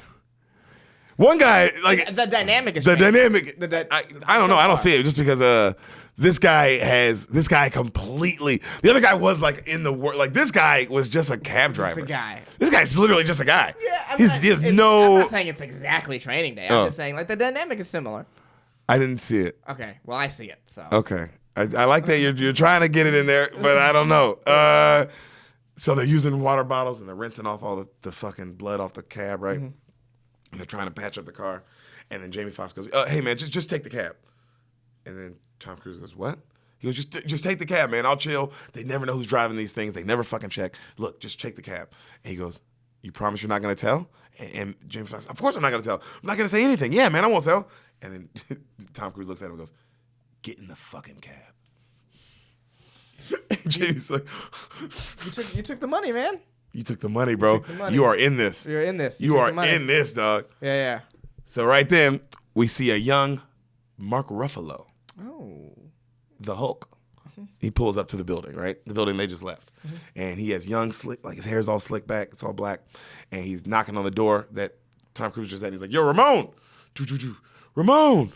One guy, like... The dynamic is The training. dynamic... I don't know. I don't see it just because... This guy completely. The other guy was like in the work. Like this guy was just a cab driver. Just a guy. This guy's literally just a guy. Yeah, I'm not saying it's exactly training day. I'm just saying like the dynamic is similar. I didn't see it. Okay, well I see it. So. Okay, I like that you're trying to get it in there, but I don't know. So they're using water bottles and they're rinsing off all the fucking blood off the cab, right? And they're trying to patch up the car, and then Jamie Foxx goes, "Hey man, just take the cab," and then Tom Cruise goes, what? He goes, just take the cab, man. I'll chill. They never know who's driving these things. They never fucking check. Look, just take the cab. And he goes, you promise you're not going to tell? And James Fox, of course I'm not going to tell. I'm not going to say anything. Yeah, man, I won't tell. And then Tom Cruise looks at him and goes, get in the fucking cab. And Jamie's like, you took the money, man. You took the money, bro. The money. You are in this. You're in this. You are in this, dog. Yeah. So right then, we see a young Mark Ruffalo. Oh. The Hulk. He pulls up to the building, right? The building they just left. And he has young, slick, like his hair's all slicked back. It's all black. And he's knocking on the door that Tom Cruise just had. He's like, yo, Ramon. Ramon.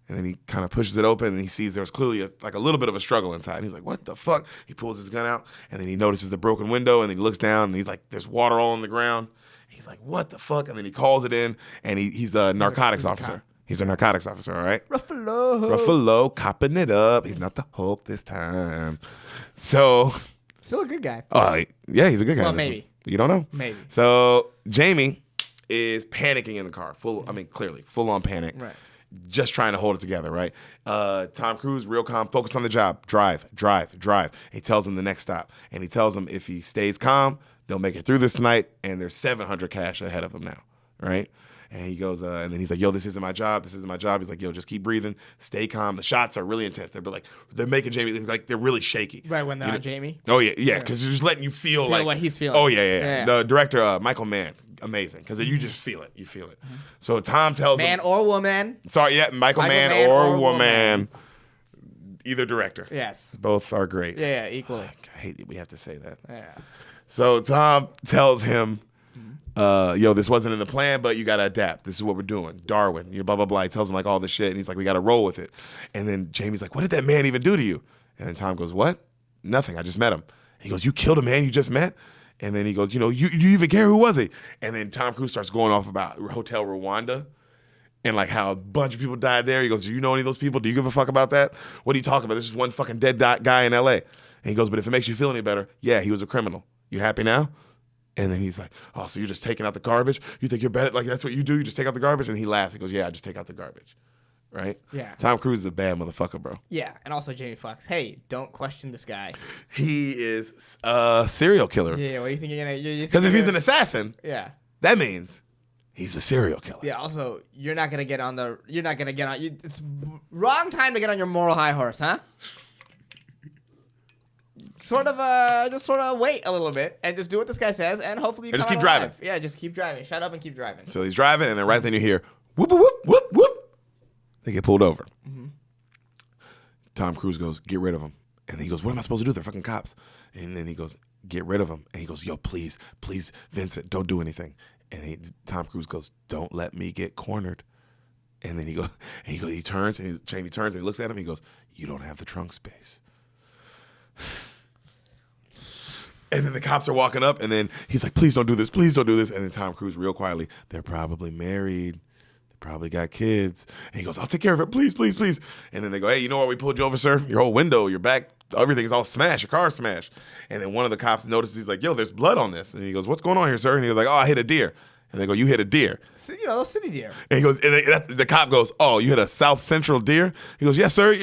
And then he kind of pushes it open and he sees there's clearly a little bit of a struggle inside. And he's like, what the fuck? He pulls his gun out and then he notices the broken window and then he looks down and he's like, there's water all on the ground. And he's like, what the fuck? And then he calls it in and he's a narcotics officer. He's a narcotics officer, all right? Ruffalo, copping it up. He's not the Hulk this time. So. Still a good guy. Yeah, he's a good guy. Well, maybe. You don't know? Maybe. So Jamie is panicking in the car. Clearly, full on panic. Right. Just trying to hold it together, right? Tom Cruise, real calm, focus on the job. Drive. He tells him the next stop. And he tells him if he stays calm, they'll make it through this tonight. And there's 700 cash ahead of him now, right? And he goes, and then he's like, yo, this isn't my job. He's like, yo, just keep breathing. Stay calm. The shots are really intense. They're making Jamie, like, they're really shaky. Right, when they're on Jamie? Oh, yeah, because they're just letting you feel like. what he's feeling. Oh, yeah. The director, Michael Mann, amazing, because you just feel it. You feel it. So Tom tells him. Man or woman. Sorry, yeah, Michael Mann or woman. Either director. Yes. Both are great. Yeah, equally. I hate that we have to say that. Yeah. So Tom tells him, yo, this wasn't in the plan, but you got to adapt. This is what we're doing. Darwin, you know, blah, blah, blah. He tells him like all this shit. And he's like, we got to roll with it. And then Jamie's like, what did that man even do to you? And then Tom goes, what? Nothing. I just met him. He goes, you killed a man you just met? And then he goes, you know, you even care? Who was he? And then Tom Cruise starts going off about Hotel Rwanda and like how a bunch of people died there. He goes, do you know any of those people? Do you give a fuck about that? What are you talking about? There's just one fucking dead guy in L.A. And he goes, but if it makes you feel any better, yeah, he was a criminal. You happy now? And then he's like, oh, so you're just taking out the garbage? You think you're better? Like, that's what you do? You just take out the garbage? And he laughs. He goes, yeah, I just take out the garbage. Right? Yeah. Tom Cruise is a bad motherfucker, bro. Yeah, and also Jamie Foxx. Hey, don't question this guy. He is a serial killer. Yeah, what do you think you're gonna? Because if he's an assassin, yeah, that means he's a serial killer. Yeah. Also, you're not gonna get on the. You're not gonna get on. It's wrong time to get on your moral high horse, huh? Just sort of wait a little bit and just do what this guy says, and hopefully you just come keep out alive. driving. Yeah, just keep driving. Shut up and keep driving. So he's driving, and then right then you hear whoop whoop whoop whoop. They get pulled over. Mm-hmm. Tom Cruise goes, get rid of them. And he goes, what am I supposed to do? They're fucking cops. And then he goes, get rid of them. And he goes, yo, please, Vincent, don't do anything. And Tom Cruise goes, don't let me get cornered. And then he turns, and Jamie turns, and he looks at him, and he goes, you don't have the trunk space. And then the cops are walking up, and then he's like, please don't do this. And then Tom Cruise real quietly, they're probably married. Probably got kids. And he goes, I'll take care of it. Please. And then they go, hey, you know what? We pulled you over, sir. Your whole window, your back, everything's all smashed. Your car's smashed. And then one of the cops notices, he's like, yo, there's blood on this. And he goes, what's going on here, sir? And he was like, oh, I hit a deer. And they go, you hit a deer. You know, those city deer. And he goes, the cop goes, oh, you hit a South Central deer? He goes, yes, sir.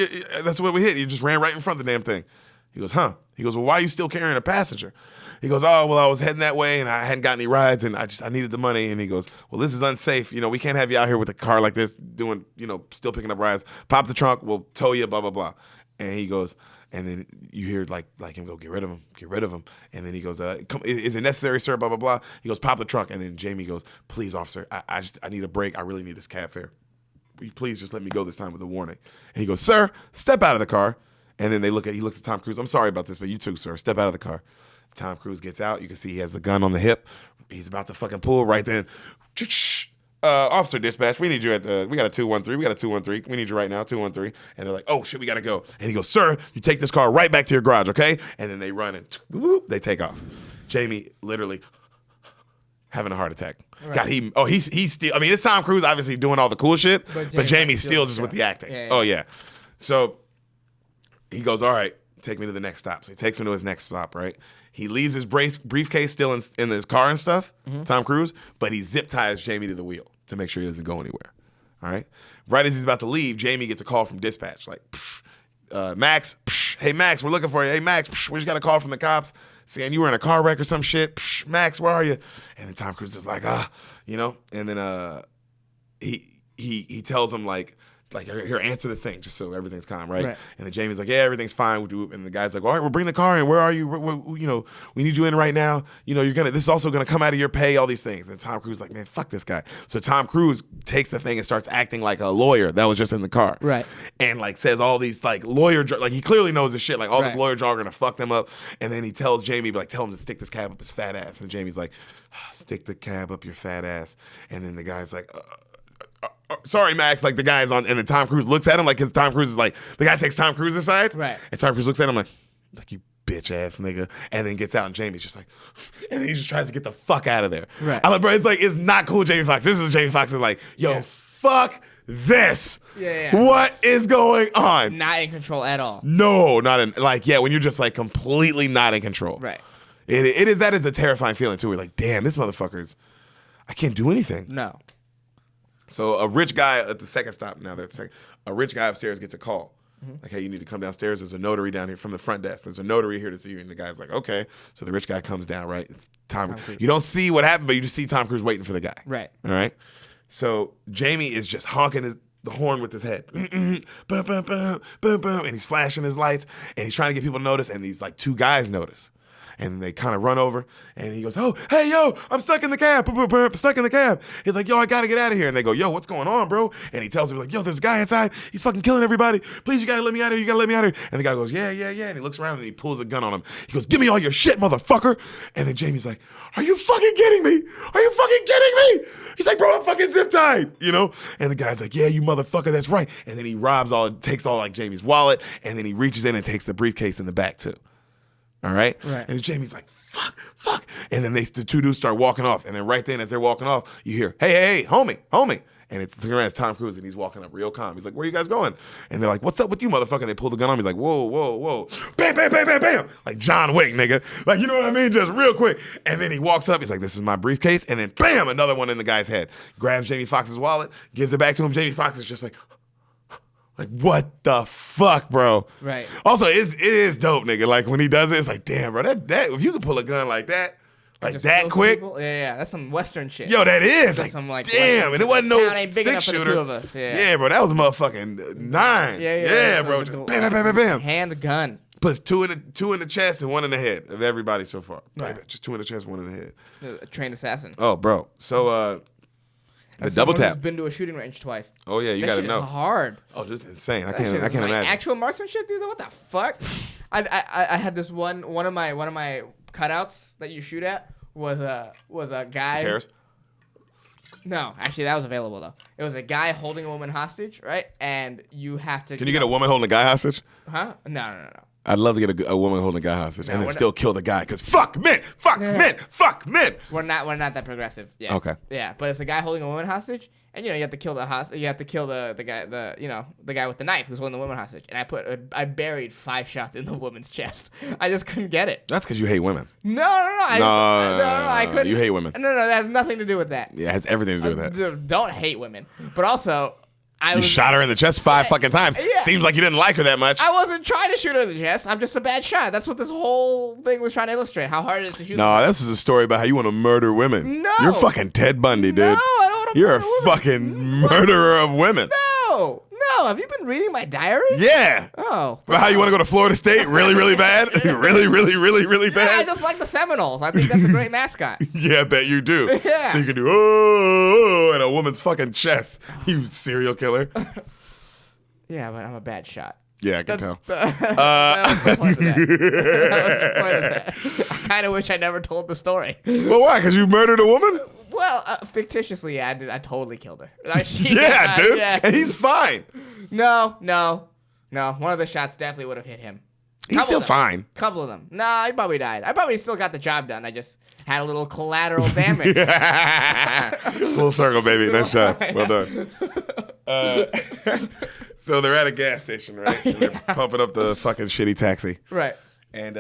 That's what we hit. You just ran right in front of the damn thing. He goes, huh? He goes, well, why are you still carrying a passenger? He goes, oh, well, I was heading that way, and I hadn't got any rides, and I needed the money. And he goes, well, this is unsafe. You know, we can't have you out here with a car like this doing, you know, still picking up rides. Pop the trunk, we'll tow you, blah, blah, blah. And he goes, and then you hear like him go, get rid of him. And then he goes, is it necessary, sir, blah, blah, blah. He goes, pop the trunk. And then Jamie goes, please, officer, I need a break. I really need this cab fare. Will you please just let me go this time with a warning? And he goes, sir, step out of the car. And then he looks at Tom Cruise. I'm sorry about this, but you too, sir. Step out of the car. Tom Cruise gets out. You can see he has the gun on the hip. He's about to fucking pull right then. Officer dispatch, we need you we got a 213. We need you right now, 213. And they're like, oh, shit, we got to go. And he goes, sir, you take this car right back to your garage, okay? And then they run and whoop, they take off. Jamie literally having a heart attack. Right. He's still, I mean, it's Tom Cruise obviously doing all the cool shit, but Jamie still just with the acting. Yeah. Oh, yeah. So he goes, all right, take me to the next stop. So he takes him to his next stop, right? He leaves his briefcase still in his car and stuff, Tom Cruise, but he zip ties Jamie to the wheel to make sure he doesn't go anywhere. All right? Right as he's about to leave, Jamie gets a call from dispatch. Like, Max, hey, Max, we're looking for you. Hey, Max, we just got a call from the cops saying you were in a car wreck or some shit. Max, where are you? And then Tom Cruise is like, you know? And then he tells him, like, here, answer the thing, just so everything's calm, right? And then Jamie's like, yeah, everything's fine. And the guy's like, all right, we'll bring the car in. Where are you? You know, we need you in right now. You know, this is also gonna come out of your pay, all these things. And Tom Cruise is like, man, fuck this guy. So Tom Cruise takes the thing and starts acting like a lawyer that was just in the car. Right. And like says all these like lawyer, like he clearly knows his shit. Like all this lawyer jargon to fuck them up. And then he tells Jamie, like, tell him to stick this cab up his fat ass. And Jamie's like, stick the cab up your fat ass. And then the guy's like, sorry, Max, like the guy's on, and then Tom Cruise looks at him like his Tom Cruise is like, the guy takes Tom Cruise aside, right? And Tom Cruise looks at him like you bitch ass nigga, and then gets out, and Jamie's just like, and then he just tries to get the fuck out of there. Right. I'm like, bro, it's not cool, Jamie Foxx. This is Jamie Foxx is like, yo, fuck this. Yeah. What is going on? Not in control at all. No, not in, like, yeah, when you're just like completely not in control. Right. That is a terrifying feeling too. We're like, damn, this motherfucker's, I can't do anything. No. So a rich guy at the second stop a rich guy upstairs gets a call. Like, hey, you need to come downstairs. There's a notary down here from the front desk. There's a notary here to see you. And the guy's like, okay. So the rich guy comes down, right? It's Tom Cruise. You don't see what happened, but you just see Tom Cruise waiting for the guy. Right. All right? So Jamie is just honking the horn with his head. And he's flashing his lights. And he's trying to get people to notice. And these, like, two guys notice. And they kind of run over, and he goes, oh, hey, yo, I'm stuck in the cab. Stuck in the cab. He's like, yo, I got to get out of here. And they go, yo, what's going on, bro? And he tells him, like, yo, there's a guy inside. He's fucking killing everybody. Please, you got to let me out of here. You got to let me out of here. And the guy goes, yeah. And he looks around, and he pulls a gun on him. He goes, give me all your shit, motherfucker. And then Jamie's like, are you fucking kidding me? Are you fucking kidding me? He's like, bro, I'm fucking zip tied, you know? And the guy's like, yeah, you motherfucker, that's right. And then he takes all like Jamie's wallet, and then he reaches in and takes the briefcase in the back too. All right? And Jamie's like, fuck. And then the two dudes start walking off. And then right then, as they're walking off, you hear, hey, homie. And it's Tom Cruise, and he's walking up real calm. He's like, where you guys going? And they're like, what's up with you, motherfucker? And they pull the gun on him. He's like, whoa. Bam, bam, bam, bam, bam. Like John Wick, nigga. Like, you know what I mean? Just real quick. And then he walks up. He's like, this is my briefcase. And then, bam, another one in the guy's head. Grabs Jamie Foxx's wallet, gives it back to him. Jamie Foxx is just like, what the fuck, bro? Right. Also, it is dope, nigga. Like, when he does it, it's like, damn, bro, that if you could pull a gun like that, like that quick. Yeah, that's some Western shit. Yo, that is. That's like, some, like, damn, and it wasn't no ain't big enough for the 6-shooter. two of us. Yeah, bro, that was a motherfucking 9. Yeah, bro. Just bam, bam, bam, bam. Handgun. Puts two in the chest and one in the head of everybody so far. Right. Just 2 in the chest, 1 in the head. A trained assassin. Oh, bro. So, the double tap. Who's been to a shooting range twice. Oh yeah, you gotta know. It's hard. Oh, this is insane. I can't imagine. Actual marksmanship, dude. What the fuck? I had this one of my cutouts that you shoot at was a guy. Terrorist? No, actually that was available though. It was a guy holding a woman hostage, right? And you have to. Can you get a woman holding a guy hostage? Huh? No. I'd love to get a woman holding a guy hostage and then still kill the guy because fuck men. We're not that progressive. Yeah. Okay. Yeah, but it's a guy holding a woman hostage, and you have to kill the hostage. You have to kill the guy the guy with the knife who's holding the woman hostage. And I buried 5 shots in the woman's chest. I just couldn't get it. That's because you hate women. No. I couldn't. You hate women. No, that has nothing to do with that. Yeah, it has everything to do with that. Don't hate women, but also. You shot her in the chest 5 fucking times. Yeah. Seems like you didn't like her that much. I wasn't trying to shoot her in the chest. I'm just a bad shot. That's what this whole thing was trying to illustrate. How hard it is to shoot. No, this is a story about how you want to murder women. No. You're fucking Ted Bundy, dude. No, I don't want to You're murder a fucking murderer of women. No. Have you been reading my diary? Yeah. Oh. About how you want to go to Florida State really, really bad? really, really, really, really bad? Yeah, I just like the Seminoles. I think that's a great mascot. Yeah, I bet you do. Yeah. So you can do, oh, in a woman's fucking chest. You serial killer. Yeah, but I'm a bad shot. Yeah, I can tell. That was the point of that. I kind of wish I never told the story. Well, why? Because you murdered a woman? Well, fictitiously, yeah, I totally killed her. Yeah, dude. Yeah. And he's fine. No. One of the shots definitely would have hit him. He's still fine. Couple of them. Nah, he probably died. I probably still got the job done. I just had a little collateral damage. Full circle, baby. Nice shot. Well done. So they're at a gas station, right? And they're pumping up the fucking shitty taxi. Right. And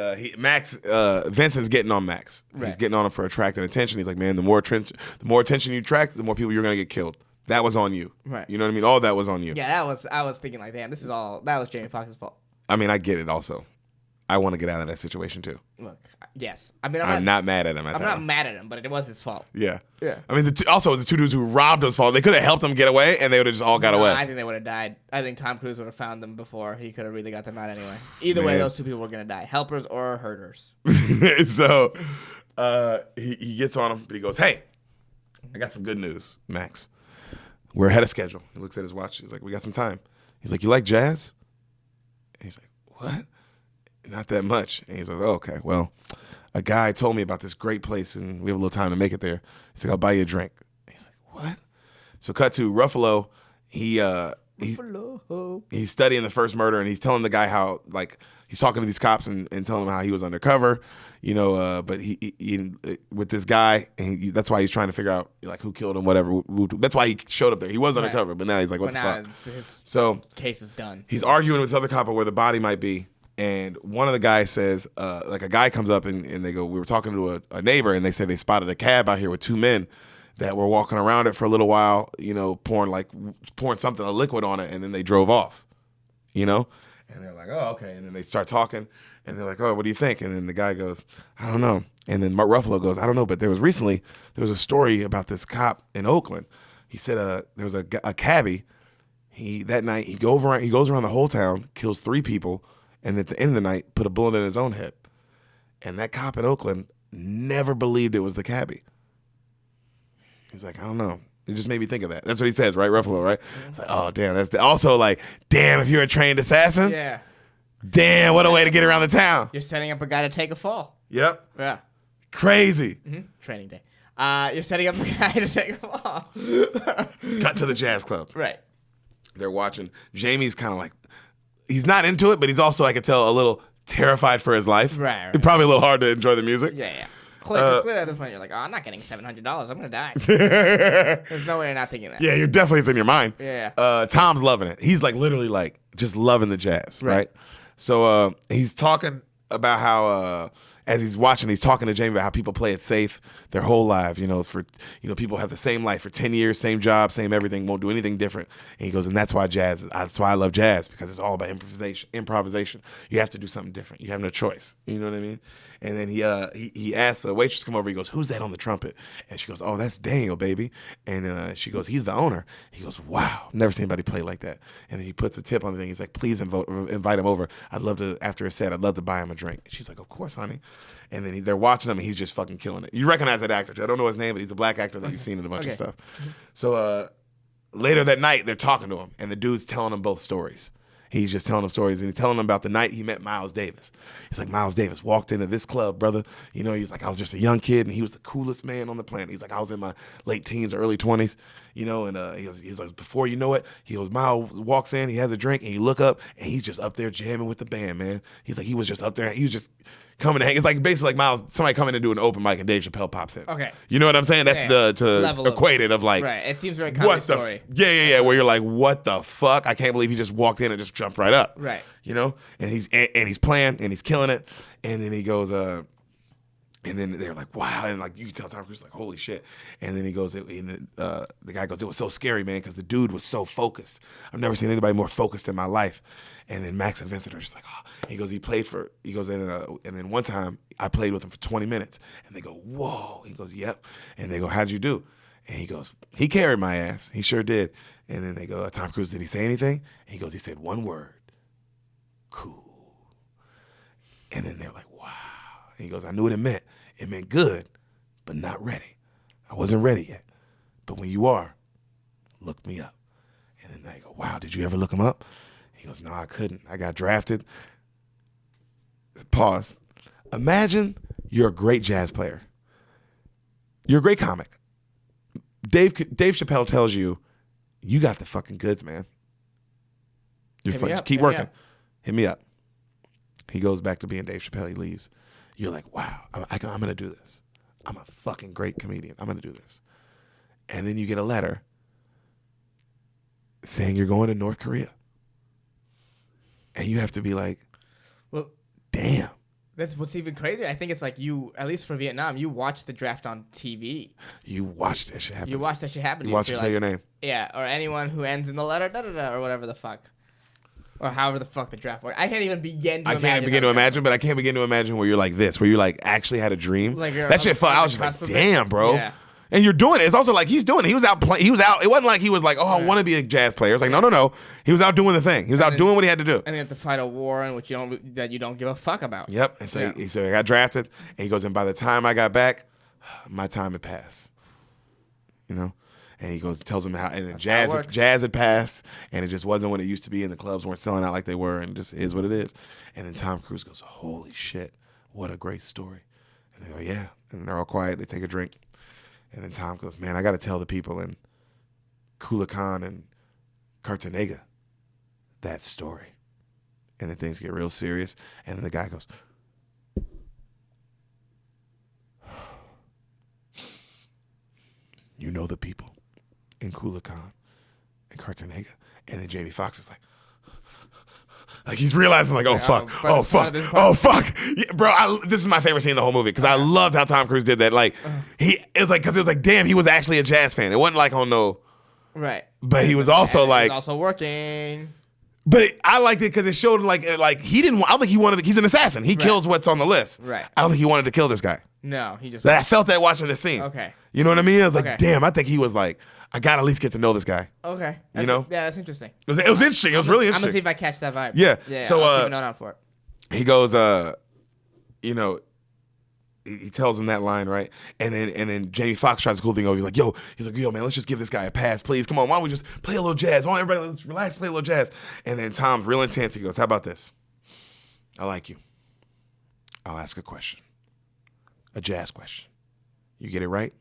Vincent's getting on Max. Right. He's getting on him for attracting attention. He's like, man, the more attention you attract, the more people you're going to get killed. That was on you. Right. You know what I mean? All that was on you. Yeah, I was thinking like, damn, that was Jamie Foxx's fault. I mean, I get it also. I want to get out of that situation too. Look, yes. I mean, I'm not mad at him. I'm not mad at him, but it was his fault. Yeah. Yeah. I mean, also, it was the 2 dudes who robbed his fault. They could have helped him get away, and they would have just all got away. I think they would have died. I think Tom Cruise would have found them before he could have really got them out anyway. Either way, those 2 people were going to die. Helpers or hurters. So he gets on him, but he goes, hey, I got some good news, Max. We're ahead of schedule. He looks at his watch. He's like, we got some time. He's like, you like jazz? And he's like, what? Not that much. And he's like, oh, okay, well, a guy told me about this great place, and we have a little time to make it there. He's like, I'll buy you a drink. And he's like, what? So cut to Ruffalo. He's studying the first murder, and he's telling the guy how, like, he's talking to these cops and telling them how he was undercover, but he with this guy, and that's why he's trying to figure out, like, who killed him, whatever. That's why he showed up there. He was undercover, but now he's like, what the fuck? So case is done. He's arguing with this other cop about where the body might be. And one of the guys says, like a guy comes up and they go, we were talking to a neighbor, and they say they spotted a cab out here with 2 men that were walking around it for a little while, pouring something, a liquid on it, and then they drove off, And they're like, oh, okay. And then they start talking, and they're like, oh, what do you think? And then the guy goes, I don't know. And then Mark Ruffalo goes, I don't know, but there was a story about this cop in Oakland. He said there was a cabbie. That night, he goes around the whole town, kills 3 people, and at the end of the night, put a bullet in his own head. And that cop in Oakland never believed it was the cabbie. He's like, I don't know. It just made me think of that. That's what he says, right? Ruffalo, right? It's like, oh, damn. Also like, damn, if you're a trained assassin. Yeah. Damn, what a way to get around the town. You're setting up a guy to take a fall. Yep. Yeah. Crazy. Mm-hmm. Training day. You're setting up a guy to take a fall. Cut to the jazz club. Right. They're watching. Jamie's kind of like, he's not into it, but he's also, I could tell, a little terrified for his life. Right. Probably a little hard to enjoy the music. Yeah. Clearly at this point, you're like, oh, I'm not getting $700. I'm going to die. There's no way you're not thinking that. Yeah, you're definitely, it's in your mind. Yeah. Tom's loving it. He's like literally like just loving the jazz, right? So he's talking about how as he's watching, he's talking to Jamie about how people play it safe their whole life. People have the same life for 10 years, same job, same everything, won't do anything different. And he goes, and that's why that's why I love jazz, because it's all about improvisation. You have to do something different. You have no choice. You know what I mean? And then he asks a waitress to come over. He goes, who's that on the trumpet? And she goes, oh, that's Daniel, baby. And she goes, he's the owner. He goes, wow, never seen anybody play like that. And then he puts a tip on the thing. He's like, please invite him over. I'd love to, after a set, I'd love to buy him a drink. And she's like, of course, honey. And then they're watching him, and he's just fucking killing it. You recognize that actor. I don't know his name, but he's a black actor that you've seen in a bunch of stuff. So later that night, they're talking to him, and the dude's telling them both stories. He's just telling them stories, and he's telling them about the night he met Miles Davis. He's like, Miles Davis walked into this club, brother. He's like, I was just a young kid, and he was the coolest man on the planet. He's like, I was in my late teens or early 20s, and he's like, before you know it, Miles walks in, he has a drink, and you look up, and he's just up there jamming with the band, man. He's like, he was just up there, he was just coming to hang. It's like basically like Miles, somebody coming to do an open mic and Dave Chappelle pops in. Okay. You know what I'm saying? That's level equated of like. Right. It seems very comedy story. Yeah. Where you're like, what the fuck? I can't believe he just walked in and just jumped right up. Right. And he's playing and he's killing it. And then he goes, and then they're like, wow. And like, you can tell Tom Cruise is like, holy shit. And then he goes, the guy goes, it was so scary, man, because the dude was so focused. I've never seen anybody more focused in my life. And then Max and Vincent are just like, oh. He goes, and then one time I played with him for 20 minutes. And they go, whoa. He goes, yep. And they go, how'd you do? And he goes, he carried my ass. He sure did. And then they go, Tom Cruise, did he say anything? And he goes, he said one word, cool. And then they're like, wow. And he goes, I knew what it meant. It meant good, but not ready. I wasn't ready yet. But when you are, look me up. And then they go, wow, did you ever look him up? He goes, no, I couldn't. I got drafted. Pause. Imagine you're a great jazz player. You're a great comic. Dave Chappelle tells you, you got the fucking goods, man. You're fun. Just keep working. Hit me up. He goes back to being Dave Chappelle. He leaves. You're like, wow, I'm going to do this. I'm a fucking great comedian. I'm going to do this. And then you get a letter saying you're going to North Korea. And you have to be like, well, damn. That's what's even crazier. I think it's like you, at least for Vietnam, you watch the draft on TV. You watch that shit happen. You watch that shit happen. You watch it say your name. Yeah, or anyone who ends in the letter, da-da-da, or whatever the fuck. Or however the fuck the draft works. I can't even begin to imagine. I can't begin to imagine, but I can't begin to imagine where you're like this, where you like actually had a dream. Like that shit fun. I was just like, damn, bro. Yeah. And you're doing it. It's also like he's doing it. He was out playing. He was out. It wasn't like he was like, oh, I want to be a jazz player. It's like, no. He was out doing the thing. He was out doing what he had to do. And you have to fight a war in which you don't give a fuck about. Yep. And so he got drafted. And he goes, and by the time I got back, my time had passed. And he goes, tells him how, and then jazz had passed, and it just wasn't what it used to be, and the clubs weren't selling out like they were, and just is what it is. And then Tom Cruise goes, holy shit, what a great story. And they go, yeah. And they're all quiet. They take a drink. And then Tom goes, man, I got to tell the people in Coolacan and Cartagena that story. And then things get real serious. And then the guy goes, you know the people in Coolacan and Cartagena. And then Jamie Foxx is like he's realizing like, oh fuck. Yeah, bro, this is my favorite scene in the whole movie because I loved how Tom Cruise did that. Like it was like, damn, he was actually a jazz fan. It wasn't like, oh no. Right. But he was also like. He was also working. But I liked it because it showed like he didn't. I don't think he wanted. He's an assassin. He kills what's on the list. Right. I don't think he wanted to kill this guy. No, he just. I felt that watching this scene. Okay. You know what I mean? I was like, damn. I think he was like, I gotta at least get to know this guy. Okay. Yeah, that's interesting. It was interesting. It was really interesting. I'm gonna see if I catch that vibe. Yeah. Yeah. So I'll keep a note out for it. He goes, he tells him that line, right? And then Jamie Foxx tries a cool thing over. He's like, yo, man, let's just give this guy a pass, please. Come on, why don't we just play a little jazz? Why don't everybody let's relax, play a little jazz? And then Tom's real intense. He goes, how about this? I like you. I'll ask a question. A jazz question. You get it right,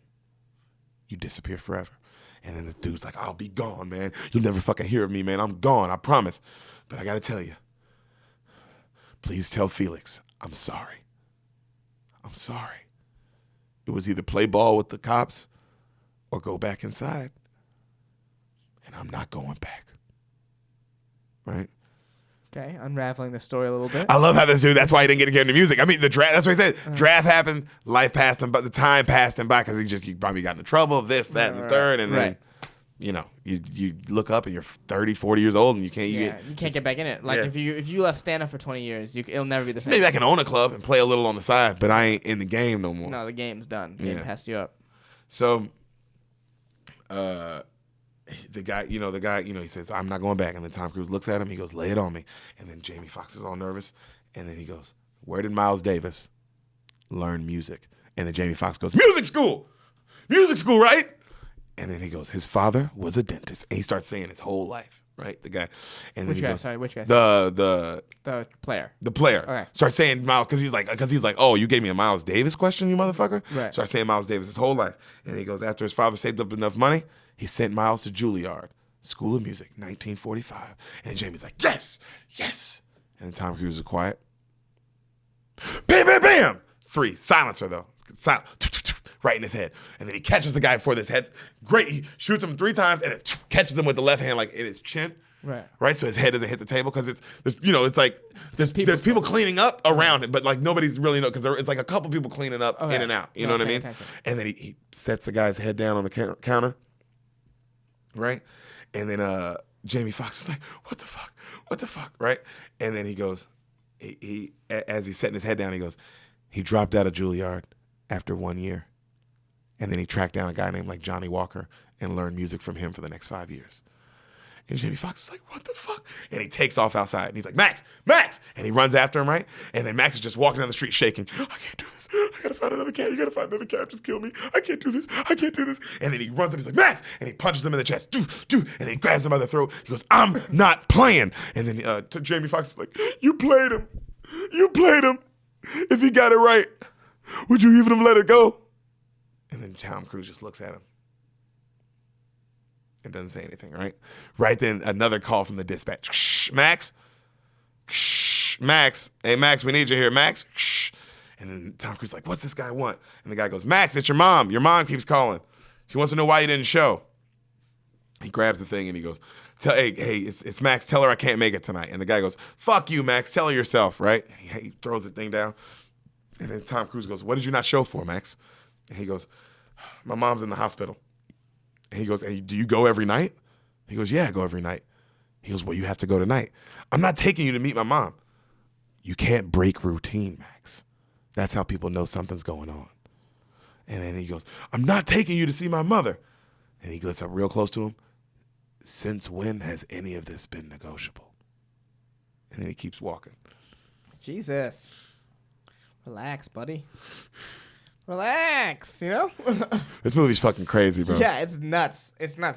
you disappear forever. And then the dude's like, I'll be gone, man. You'll never fucking hear of me, man. I'm gone, I promise. But I gotta tell you, please tell Felix, I'm sorry. I'm sorry. It was either play ball with the cops or go back inside. And I'm not going back. Right? Okay, unraveling the story a little bit. I love how this dude, that's why he didn't get to get into music. I mean, the draft, that's what he said. Draft happened, life passed him, but the time passed him by because he probably got into trouble, this, that, and the third. And then, you know, you look up and you're 30, 40 years old and you can't get back in it. Like if you left stand-up for 20 years, it'll never be the same. Maybe I can own a club and play a little on the side, but I ain't in the game no more. No, the game's done. The game passed you up. So, the guy, he says, I'm not going back. And then Tom Cruise looks at him. He goes, lay it on me. And then Jamie Foxx is all nervous. And then he goes, where did Miles Davis learn music? And then Jamie Foxx goes, music school, right? And then he goes, his father was a dentist. And he starts saying his whole life, right? The guy. And which then guy? Sorry, which guy? The player. The player. Okay. Starts saying Miles, because he's like, oh, you gave me a Miles Davis question, you motherfucker? Right. Starts saying Miles Davis his whole life. And he goes, after his father saved up enough money, he sent Miles to Juilliard School of Music, 1945. And Jamie's like, yes. And then Tom Cruise is quiet. Bam, bam, bam. 3. Silencer, though. Silent. Right in his head. And then he catches the guy before his head. Great. He shoots him 3 times and then catches him with the left hand, like in his chin. Right. So his head doesn't hit the table because there's people cleaning up around it, but like nobody's really because it's like a couple people cleaning up in and out. You know what I mean? Attention. And then he sets the guy's head down on the counter. Right. And then Jamie Foxx is like, what the fuck? Right. And then he goes, he as he's setting his head down, he goes, he dropped out of Juilliard after 1 year. And then he tracked down a guy named like Johnny Walker and learned music from him for the next 5 years. And Jamie Foxx is like, what the fuck? And he takes off outside. And he's like, Max! And he runs after him, right? And then Max is just walking down the street shaking. I can't do this. I gotta find another cab. You gotta find another cab. Just kill me. I can't do this. And then he runs up. He's like, Max! And he punches him in the chest. And then he grabs him by the throat. He goes, I'm not playing. And then Jamie Foxx is like, you played him. If he got it right, would you even have let it go? And then Tom Cruise just looks at him. And doesn't say anything, right? Right then, another call from the dispatch. Shh, Max. Shh, Max. Hey, Max, we need you here, Max. Shh. And then Tom Cruise is like, what's this guy want? And the guy goes, Max, it's your mom. Your mom keeps calling. She wants to know why you didn't show. He grabs the thing and he goes, hey, it's Max. Tell her I can't make it tonight. And the guy goes, fuck you, Max. Tell her yourself, right? And he throws the thing down. And then Tom Cruise goes, what did you not show for, Max? And he goes, my mom's in the hospital. And he goes, hey, do you go every night? He goes, yeah, I go every night. He goes, well, you have to go tonight. I'm not taking you to meet my mom. You can't break routine, Max. That's how people know something's going on. And then he goes, I'm not taking you to see my mother. And he gets up real close to him. Since when has any of this been negotiable? And then he keeps walking. Jesus. Relax, buddy. Relax, you know? This movie's fucking crazy, bro. Yeah, it's nuts.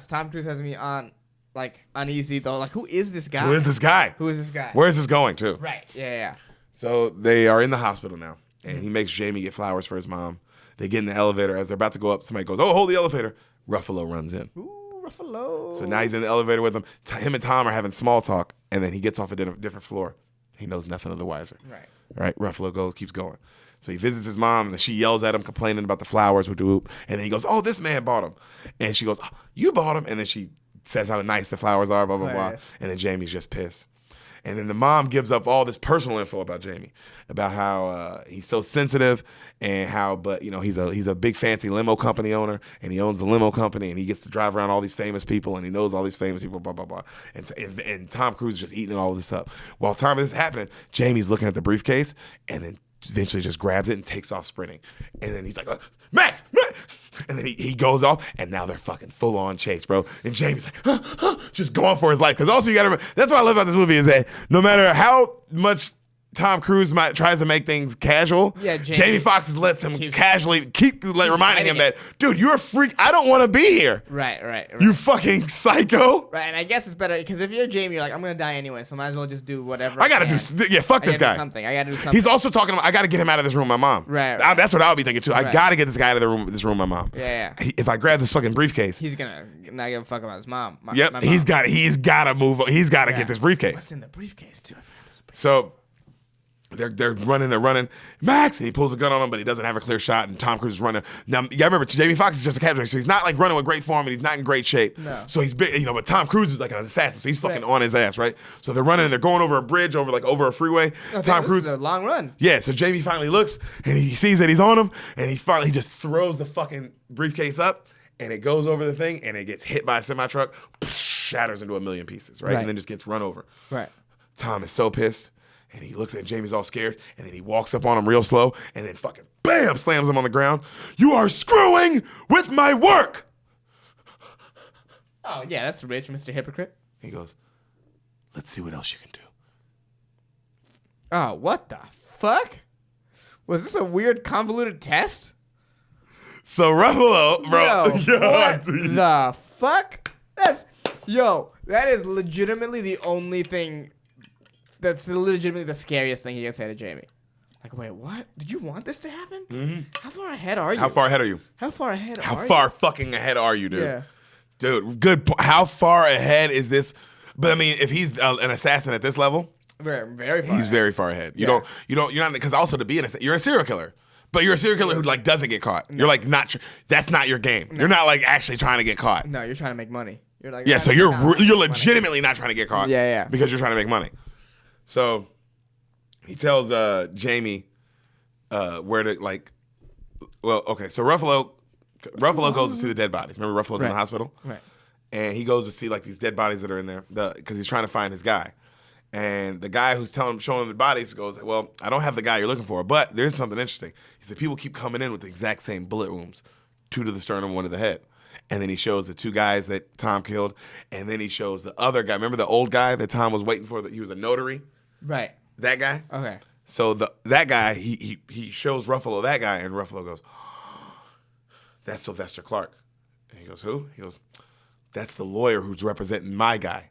Tom Cruise has me on, like, uneasy, though. Like, who is this guy? Where is this guy? Where is this going, too? Right, yeah. So they are in the hospital now, and he makes Jamie get flowers for his mom. They get in the elevator. As they're about to go up, somebody goes, oh, hold the elevator. Ruffalo runs in. Ooh, Ruffalo. So now he's in the elevator with him. Him and Tom are having small talk, and then he gets off a different floor. He knows nothing of the wiser. Right? Ruffalo keeps going. So he visits his mom, and then she yells at him, complaining about the flowers. And then he goes, oh, this man bought them. And she goes, oh, you bought them? And then she says how nice the flowers are, blah, blah, blah. And then Jamie's just pissed. And then the mom gives up all this personal info about Jamie, about how he's so sensitive and how, but, you know, he's a big fancy limo company owner, and he owns a limo company, and he gets to drive around all these famous people, and he knows all these famous people, blah, blah, blah. And Tom Cruise is just eating all of this up. While time is happening, Jamie's looking at the briefcase, and then eventually just grabs it and takes off sprinting. And then he's like, Max! And then he goes off, and now they're fucking full-on chase, bro. And Jamie's like, just going for his life. Because also you got to remember, that's what I love about this movie is that no matter how much Tom Cruise tries to make things casual. Yeah, Jamie Foxx lets him casually keep reminding him that, dude, you're a freak. I don't want to be here. Right. You fucking psycho. Right, and I guess it's better because if you're Jamie, you're like, I'm gonna die anyway, so might as well just do whatever. I gotta do. Yeah, fuck this guy. I gotta do something. He's also talking about, I gotta get him out of this room with my mom. Right. That's what I would be thinking too. I Right. gotta get this guy out of this room with my mom. Yeah. If I grab this fucking briefcase, He's gonna not give a fuck about his mom. My mom. he's gotta move. He's gotta get this briefcase. What's in the briefcase too? I forgot there's a briefcase. So they're running. Max, and he pulls a gun on him, but he doesn't have a clear shot. And Tom Cruise is running. Now, you gotta remember, Jamie Foxx is just a captain, so he's not like running with great form, and he's not in great shape. No. So he's big, but Tom Cruise is like an assassin, so he's fucking Right. on his ass, right? So they're running, and they're going over a bridge, over a freeway. Tom Cruise, This is a long run. yeah. So Jamie finally looks, and he sees that he's on him, and he finally just throws the fucking briefcase up, and it goes over the thing, and it gets hit by a semi truck, shatters into a million pieces, right? And then just gets run over. Right. Tom is so pissed. And he looks at Jamie's all scared, and then he walks up on him real slow, and then fucking bam, slams him on the ground. You are screwing with my work. Oh yeah, that's rich, Mr. Hypocrite. He goes, let's see what else you can do. Oh, what the fuck? Was this a weird convoluted test? So Ruffalo, bro, What the fuck? That is legitimately the only thing. That's legitimately the scariest thing he can say to Jamie. Like, wait, what? Did you want this to happen? Mm-hmm. How far ahead are you? How far ahead are you? How far ahead are you? How far fucking ahead are you, dude? Yeah. Dude, good. How far ahead is this? But I mean, if he's an assassin at this level, Very far. he's very far ahead. Yeah. You're not, because also to be you're a serial killer. But you're a serial killer who like doesn't get caught. No. You're like that's not your game. No. You're not like actually trying to get caught. No, you're trying to make money. You're like, yeah, so you're legitimately not trying to get caught. Yeah. Because you're trying to make money. So he tells Jamie where to like. Well, okay. So Ruffalo goes to see the dead bodies. Remember, Ruffalo's in the hospital, right? And he goes to see like these dead bodies that are in there because he's trying to find his guy. And the guy who's showing him the bodies goes, well, I don't have the guy you're looking for, but there's something interesting. He said people keep coming in with the exact same bullet wounds, 2 to the sternum, 1 to the head. And then he shows the 2 guys that Tom killed, and then he shows the other guy. Remember the old guy that Tom was waiting for? That he was a notary. Right. That guy. Okay. So that guy, he shows Ruffalo that guy, and Ruffalo goes, that's Sylvester Clark. And he goes, who? He goes, that's the lawyer who's representing my guy.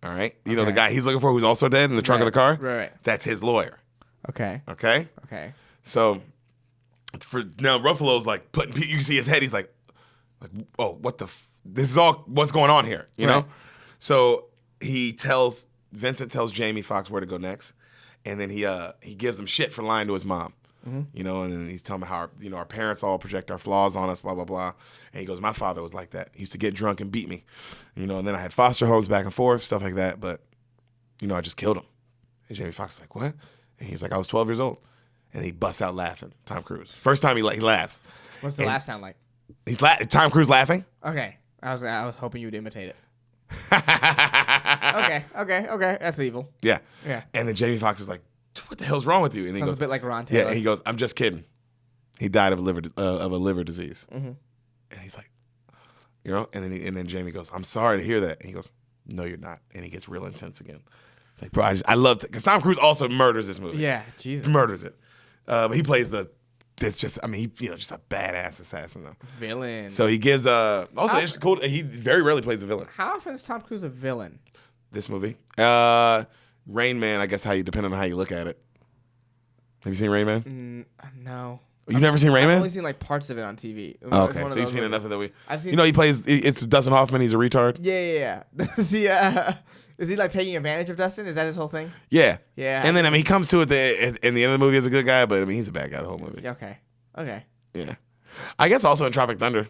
All right? You know the guy he's looking for who's also dead in the trunk of the car? Right. That's his lawyer. Okay. Okay? Okay. So now Ruffalo's like you can see his head, he's like, oh, this is all what's going on here, you know? So Vincent tells Jamie Foxx where to go next, and then he gives him shit for lying to his mom. Mm-hmm. You know, and then he's telling me how our parents all project our flaws on us, blah blah blah. And he goes, my father was like that. He used to get drunk and beat me, and then I had foster homes back and forth, stuff like that. But I just killed him. And Jamie Foxx is like, what? And he's like, I was 12 years old, and he busts out laughing. Tom Cruise, first time he laughs. What's the laugh sound like? Tom Cruise laughing. Okay, I was hoping you'd imitate it. Okay, that's evil. Yeah. Yeah. And then Jamie Foxx is like, what the hell's wrong with you? And he Sounds goes, a bit like Ron Taylor. Yeah, and he goes, I'm just kidding. He died of a liver disease. Mm-hmm. And he's like, and then Jamie goes, I'm sorry to hear that. And he goes, no, you're not. And he gets real intense again. It's like, bro, I love it because Tom Cruise also murders this movie. Yeah, Jesus, murders it. But he plays just a badass assassin though. Villain. So he gives it's cool. He very rarely plays a villain. How often is Tom Cruise a villain? This movie, Rain Man. I guess depending on how you look at it. Have you seen Rain Man? No. You've never seen Rain Man? I've only seen like parts of it on TV. Oh, okay, so you've seen enough of that. I've seen. He plays. It's Dustin Hoffman. He's a retard. Yeah. Is he like taking advantage of Dustin? Is that his whole thing? Yeah. Yeah. And then he comes to it in the end of the movie as a good guy, but he's a bad guy the whole movie. Okay. Yeah. I guess also in Tropic Thunder.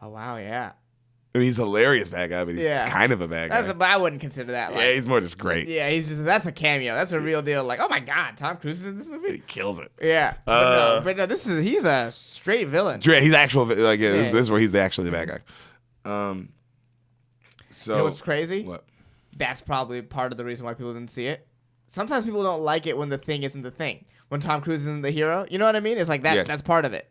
Oh wow, yeah. He's a hilarious bad guy, but he's kind of a bad guy. But I wouldn't consider that. Yeah, he's more just great. Yeah, that's a cameo. That's a real deal. Like, oh my God, Tom Cruise is in this movie. He kills it. Yeah, but no, he's a straight villain. He's actual. This is where he's actually the bad guy. So you know what's crazy? What? That's probably part of the reason why people didn't see it. Sometimes people don't like it when the thing isn't the thing. When Tom Cruise isn't the hero, you know what I mean? It's like that. Yeah. That's part of it.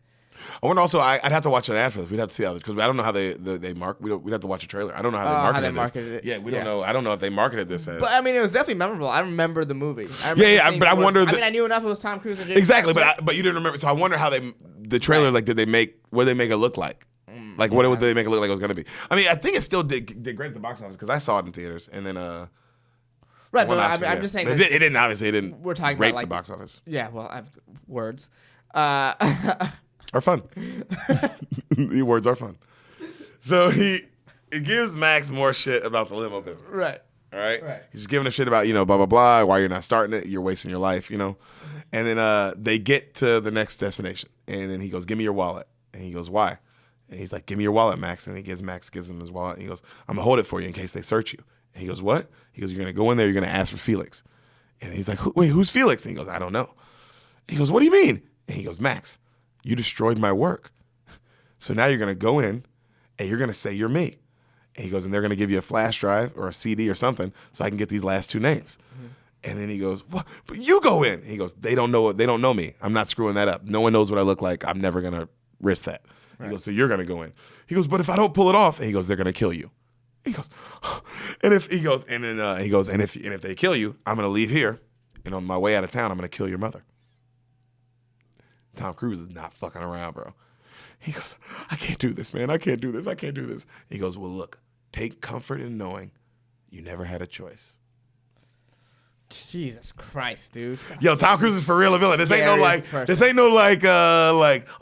I wonder also. I'd have to watch an ad for this. We'd have to see how, because I don't know how they mark. We'd have to watch a trailer. I don't know how they marketed it. Yeah, we don't know. I don't know if they marketed this as. But I mean, it was definitely memorable. I remember the movie. But I wonder. I knew enough. It was Tom Cruise and Jamie exactly, Foxx, but you didn't remember. So I wonder how the trailer what did they make it look like? Like what did they make it look like it was gonna be? I mean, I think it still did great at the box office because I saw it in theaters and then Right, but I'm just saying it didn't obviously it didn't. We're talking rape about like the box office. Yeah, well, I have words. Are fun. The words are fun. So it gives Max more shit about the limo business. Right. All right. He's just giving a shit about blah blah blah. Why you're not starting it? You're wasting your life. And then they get to the next destination, and then he goes, "Give me your wallet." And he goes, "Why?" And he's like, "Give me your wallet, Max." And Max gives him his wallet, and he goes, "I'm gonna hold it for you in case they search you." And he goes, "What?" He goes, "You're gonna go in there. You're gonna ask for Felix." And he's like, "Wait, who's Felix?" And he goes, "I don't know." He goes, "What do you mean?" And he goes, "Max, you destroyed my work. So now you're going to go in and you're going to say you're me." And he goes, "And they're going to give you a flash drive or a CD or something so I can get these last two names." And then he goes, "What? But you go in." And he goes, They don't know me. I'm not screwing that up. No one knows what I look like. I'm never going to risk that." He goes, "So you're going to go in." He goes, "But if I don't pull it off," and he goes, "They're going to kill you." He goes, and if they kill you, I'm going to leave here. And on my way out of town, I'm going to kill your mother. Tom Cruise is not fucking around, bro. He goes, "I can't do this, man. I can't do this. I can't do this." He goes, "Well, look, take comfort in knowing you never had a choice." Jesus Christ, dude. Yo, Tom Cruise is for real a villain. This ain't no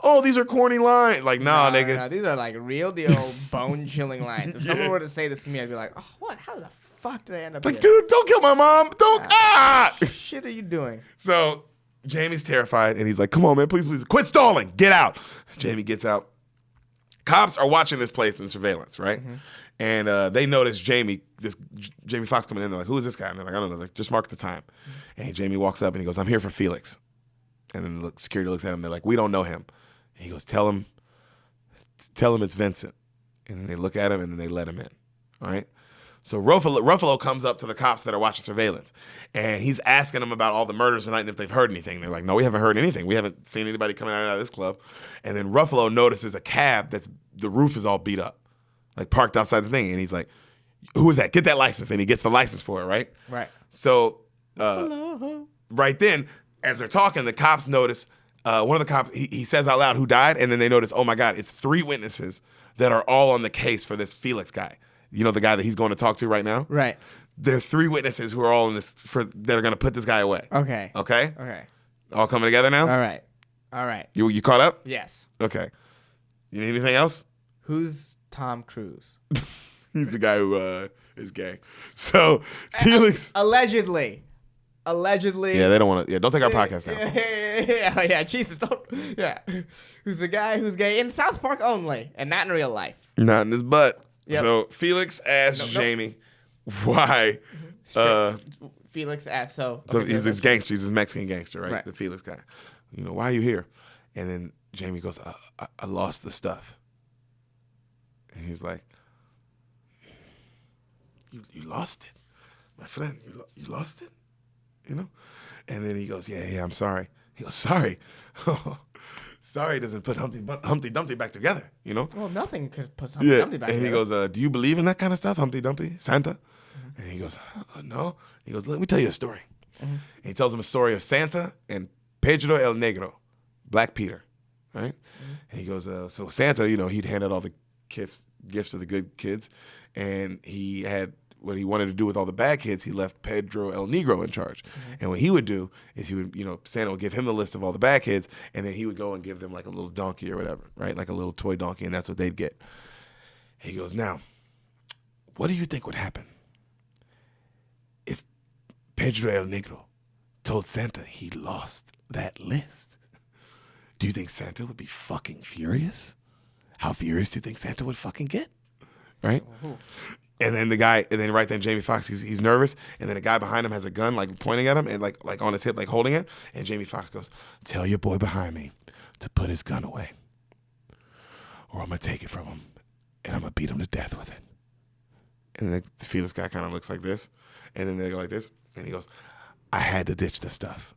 oh, these are corny lines. Like, nah, nigga. No, these are like real deal bone chilling lines. If someone were to say this to me, I'd be like, "Oh, what? How the fuck did I end up here?" Dude, don't kill my mom. Don't shit are you doing? So Jamie's terrified, and he's like, "Come on, man, please, quit stalling. Get out." Jamie gets out. Cops are watching this place in surveillance, right? Mm-hmm. And they notice Jamie Foxx coming in. They're like, "Who is this guy?" And they're like, "I don't know. Like, just mark the time." Mm-hmm. And Jamie walks up, and he goes, "I'm here for Felix." And then security looks at him. They're like, "We don't know him." And he goes, Tell him it's Vincent." And then they look at him, and then they let him in, all right? So Ruffalo comes up to the cops that are watching surveillance, and he's asking them about all the murders tonight and if they've heard anything. They're like, "No, we haven't heard anything. We haven't seen anybody coming out of this club." And then Ruffalo notices a cab the roof is all beat up, like parked outside the thing. And he's like, "Who is that? Get that license." And he gets the license for it, right? Right. So right then, as they're talking, the cops notice, one of the cops, he says out loud who died, and then they notice, oh my God, it's 3 witnesses that are all on the case for this Felix guy. You know, the guy that he's going to talk to right now? Right. There are 3 witnesses who are all in this that are going to put this guy away. Okay. Okay? Okay. All coming together now? All right. You caught up? Yes. Okay. You need anything else? Who's Tom Cruise? He's the guy who is gay. So, Felix. Allegedly. Yeah, they don't want to. Yeah, don't take our podcast down. Yeah, Jesus, don't. Yeah. Who's the guy who's gay in South Park only and not in real life? Not in his butt. Yep. So Felix asks Jamie why. Felix asks so he's this gangster. He's this Mexican gangster, right? Right? The Felix guy. Why are you here? And then Jamie goes, I lost the stuff. And he's like, you lost it, my friend. You lost it, And then he goes, yeah, I'm sorry. He goes, sorry. Sorry doesn't put Humpty Dumpty back together, Well, nothing could put Humpty Dumpty back together. And he goes, do you believe in that kind of stuff, Humpty Dumpty, Santa? Mm-hmm. And he goes, no. He goes, let me tell you a story. Mm-hmm. And he tells him a story of Santa and Pedro el Negro, Black Peter, right? Mm-hmm. And he goes, so Santa, he'd handed all the gifts to the good kids, and he had what he wanted to do with all the bad kids. He left Pedro el Negro in charge. Mm-hmm. And what he would do is Santa would give him the list of all the bad kids, and then he would go and give them like a little donkey or whatever, right? Like a little toy donkey, and that's what they'd get. He goes, now, what do you think would happen if Pedro el Negro told Santa he lost that list? Do you think Santa would be fucking furious? How furious do you think Santa would fucking get? Right? Mm-hmm. And then right then Jamie Foxx, he's nervous, and then a guy behind him has a gun like pointing at him and like on his hip, like holding it. And Jamie Foxx goes, tell your boy behind me to put his gun away, or I'm gonna take it from him and I'm gonna beat him to death with it. And the Felix guy kind of looks like this, and then they go like this, and he goes, I had to ditch the stuff.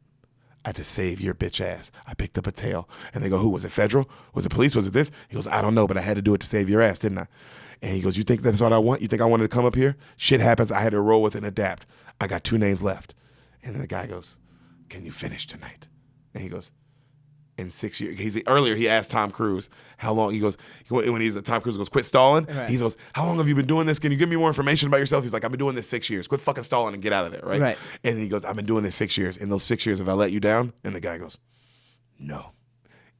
I had to save your bitch ass. I picked up a tail. And they go, who? Was it federal? Was it police? Was it this? He goes, I don't know, but I had to do it to save your ass, didn't I? And he goes, you think that's what I want? You think I wanted to come up here? Shit happens. I had to roll with it and adapt. I got 2 names left. And then the guy goes, can you finish tonight? And he goes, in 6 years. Earlier, he asked Tom Cruise how long. He goes, Tom Cruise goes, quit stalling. Right. He goes, how long have you been doing this? Can you give me more information about yourself? He's like, I've been doing this 6 years. Quit fucking stalling and get out of there, right? And he goes, I've been doing this 6 years. In those 6 years, have I let you down? And the guy goes, no.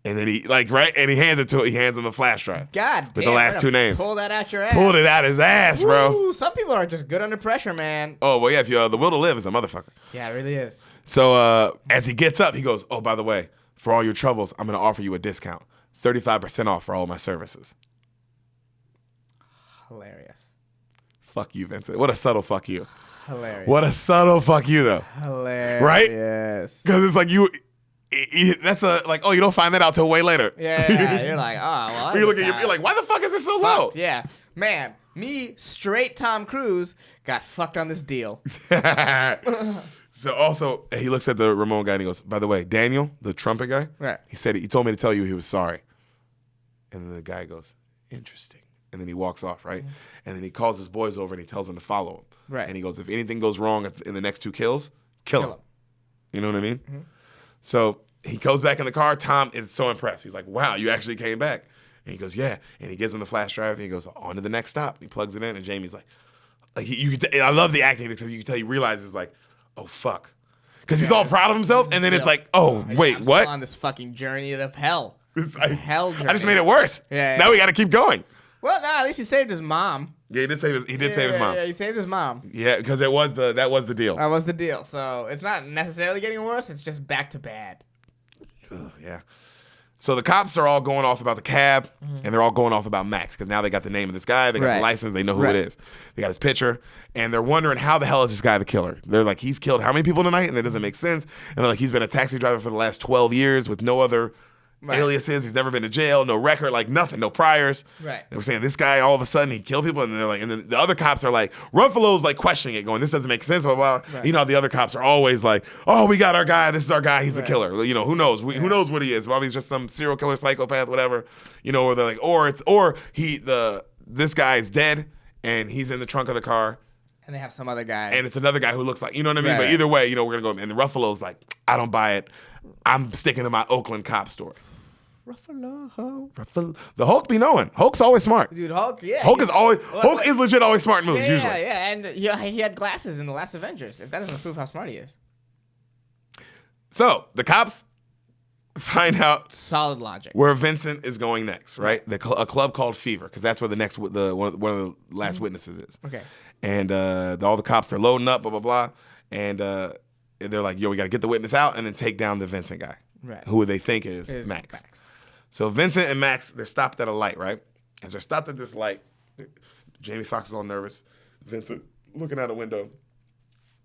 And then he hands it to him. He hands him a flash drive. God damn. With the last 2 names. Pull that out your ass. Pulled it out his ass, bro. Ooh, some people are just good under pressure, man. Oh, well, yeah, if you the will to live is a motherfucker. Yeah, it really is. So as he gets up, he goes, oh, by the way, for all your troubles, I'm going to offer you a discount. 35% off for all my services. Hilarious. Fuck you, Vincent. What a subtle fuck you. Hilarious. What a subtle fuck you, though. Hilarious. Right? Yes. Because it's like that's you don't find that out till way later. Yeah. You're like, oh, well. You're like, why the fuck is it so low? Yeah. Man, me, straight Tom Cruise, got fucked on this deal. So also, he looks at the Ramon guy and he goes, by the way, Daniel, the trumpet guy, right. He told me to tell you he was sorry. And then the guy goes, interesting. And then he walks off, right? Mm-hmm. And then he calls his boys over and he tells them to follow him. Right. And he goes, if anything goes wrong in the next 2 kills, kill him. You know what I mean? Mm-hmm. So he goes back in the car. Tom is so impressed. He's like, wow, you actually came back. And he goes, yeah. And he gives him the flash drive and he goes, on to the next stop. He plugs it in and Jamie's like I love the acting because you can tell he realizes like, oh, fuck. Because he's all proud of himself, and then it's like, oh, wait, I'm what? Still on this fucking journey of hell. Hell journey. I just made it worse. Yeah. Now we got to keep going. Well, no, at least he saved his mom. Yeah, he did save his mom. Yeah, he saved his mom. Yeah, because that was the deal. That was the deal. So it's not necessarily getting worse. It's just back to bad. Yeah. So the cops are all going off about the cab, and they're all going off about Max because now they got the name of this guy, they got the license, they know who it is. They got his picture, and they're wondering how the hell is this guy the killer? They're like, he's killed how many people tonight? And that doesn't make sense. And they're like, he's been a taxi driver for the last 12 years with no other aliases. He's never been to jail, no record, like nothing, no priors. Right. They were saying this guy all of a sudden he killed people, and they're like, and then the other cops are like, Ruffalo's like questioning it, going, this doesn't make sense, blah blah. Right. You know, the other cops are always like, oh, we got our guy. This is our guy. He's the killer. You know, who knows? Who knows what he is? Probably he's just some serial killer, psychopath, whatever. You know, or they're like, this guy is dead and he's in the trunk of the car. And they have some other guy. And it's another guy who looks like, you know what I mean? But either way, you know, we're gonna go. And the Ruffalo's like, I don't buy it. I'm sticking to my Oakland cop story. Ruffalo. The Hulk be knowing. Hulk's always smart. Dude, Hulk, yeah. Hulk is legit always smart in movies, usually. Yeah, and he had glasses in the last Avengers, if that doesn't prove how smart he is. So, the cops find out solid logic where Vincent is going next, right? A club called Fever, because that's where one of the last witnesses is. Okay. And all the cops, they're loading up, blah, blah, blah. And they're like, yo, we got to get the witness out and then take down the Vincent guy, who they think is Max. So Vincent and Max, they're stopped at a light, right? As they're stopped at this light, Jamie Foxx is all nervous. Vincent looking out a window.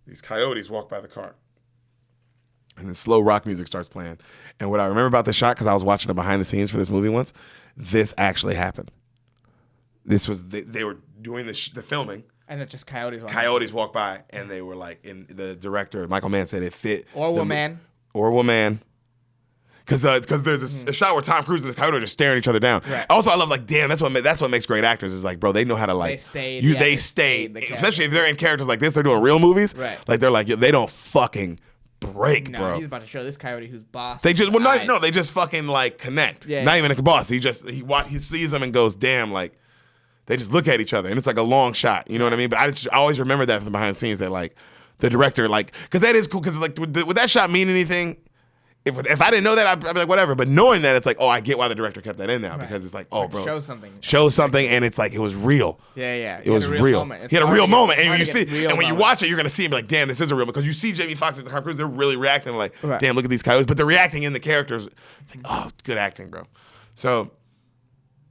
These coyotes walk by the car. And then slow rock music starts playing. And what I remember about the shot, because I was watching the behind the scenes for this movie once, this actually happened. This was, they were doing the filming. And it just coyotes walk by, and they were like, and the director, Michael Mann, said it fit. Or woman. Because there's a shot where Tom Cruise and this coyote are just staring each other down. Right. Also, I love like, damn, that's what makes great actors is like, bro, they know how to like. They stayed. Especially if they're in characters like this, they're doing real movies. Right. Like they're like, they don't fucking break, bro. He's about to show this coyote who's boss. They just they just fucking like connect. Yeah. Not even a boss. He sees them and goes, damn, like they just look at each other and it's like a long shot. You know what I mean? But I always remember that from behind the scenes that like the director like because that is cool because like would that shot mean anything? If I didn't know that, I'd be like, whatever. But knowing that, it's like, oh, I get why the director kept that in now. Because it's like, bro. Show something. And it's like, it was real. Yeah. It was real. He had a real moment. And when you watch it, you're going to see him like, damn, this is a real moment. Because you see Jamie Foxx and Tom Cruise, they're really reacting like, damn, look at these coyotes. But they're reacting in the characters. It's like, oh, good acting, bro. So.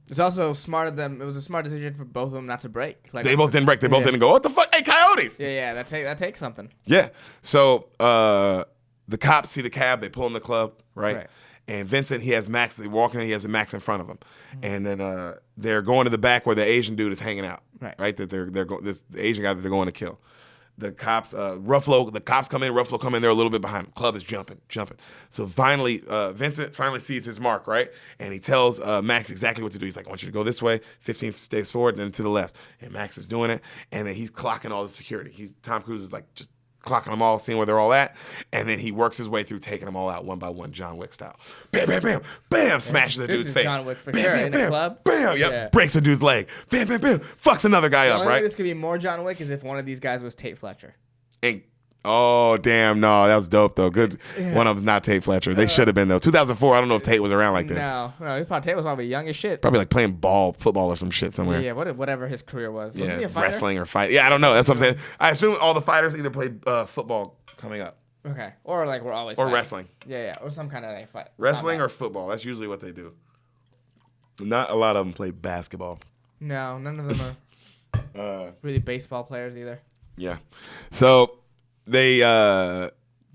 It's also smart of them. It was a smart decision for both of them not to break. Like, they both didn't break. They both didn't go, what the fuck? Hey, coyotes. Yeah. That takes something. Yeah. So, the cops see the cab, they pull in the club, right? And Vincent, he has Max, they walk in, he has a Max in front of him. And then they're going to the back where the Asian dude is hanging out, right? That the Asian guy that they're going to kill. the cops, the cops come in, Ruffalo come in, they're a little bit behind him. Club is jumping. So finally, Vincent finally sees his mark, right? And he tells Max exactly what to do. He's like, I want you to go this way, 15 steps forward, and then to the left. And Max is doing it, and then he's clocking all the security. Tom Cruise is like just clocking them all, seeing where they're all at, and then he works his way through taking them all out one by one, John Wick style. Bam, bam, bam, bam, smashes a dude's face. John Wick for bam, sure. bam, In bam, a club. Bam, yep, breaks a dude's leg. Bam, bam, bam, fucks another guy up, The only right? way this could be more John Wick is if one of these guys was Tate Fletcher. And oh damn, no, that was dope though. Good, one of them's not Tate Fletcher. They should have been though. 2004. I don't know if Tate was around like that. No, Tate was probably young as shit. Probably like playing football or some shit somewhere. Yeah, whatever his career was. Wasn't he a fighter? Wrestling or fight. Yeah, I don't know. That's what I'm saying. I assume all the fighters either played football coming up. Okay, or like we're always. Or fighting. wrestling. Yeah, or some kind of like fight. Wrestling or football. That's usually what they do. Not a lot of them play basketball. No, none of them are really baseball players either. Yeah. So they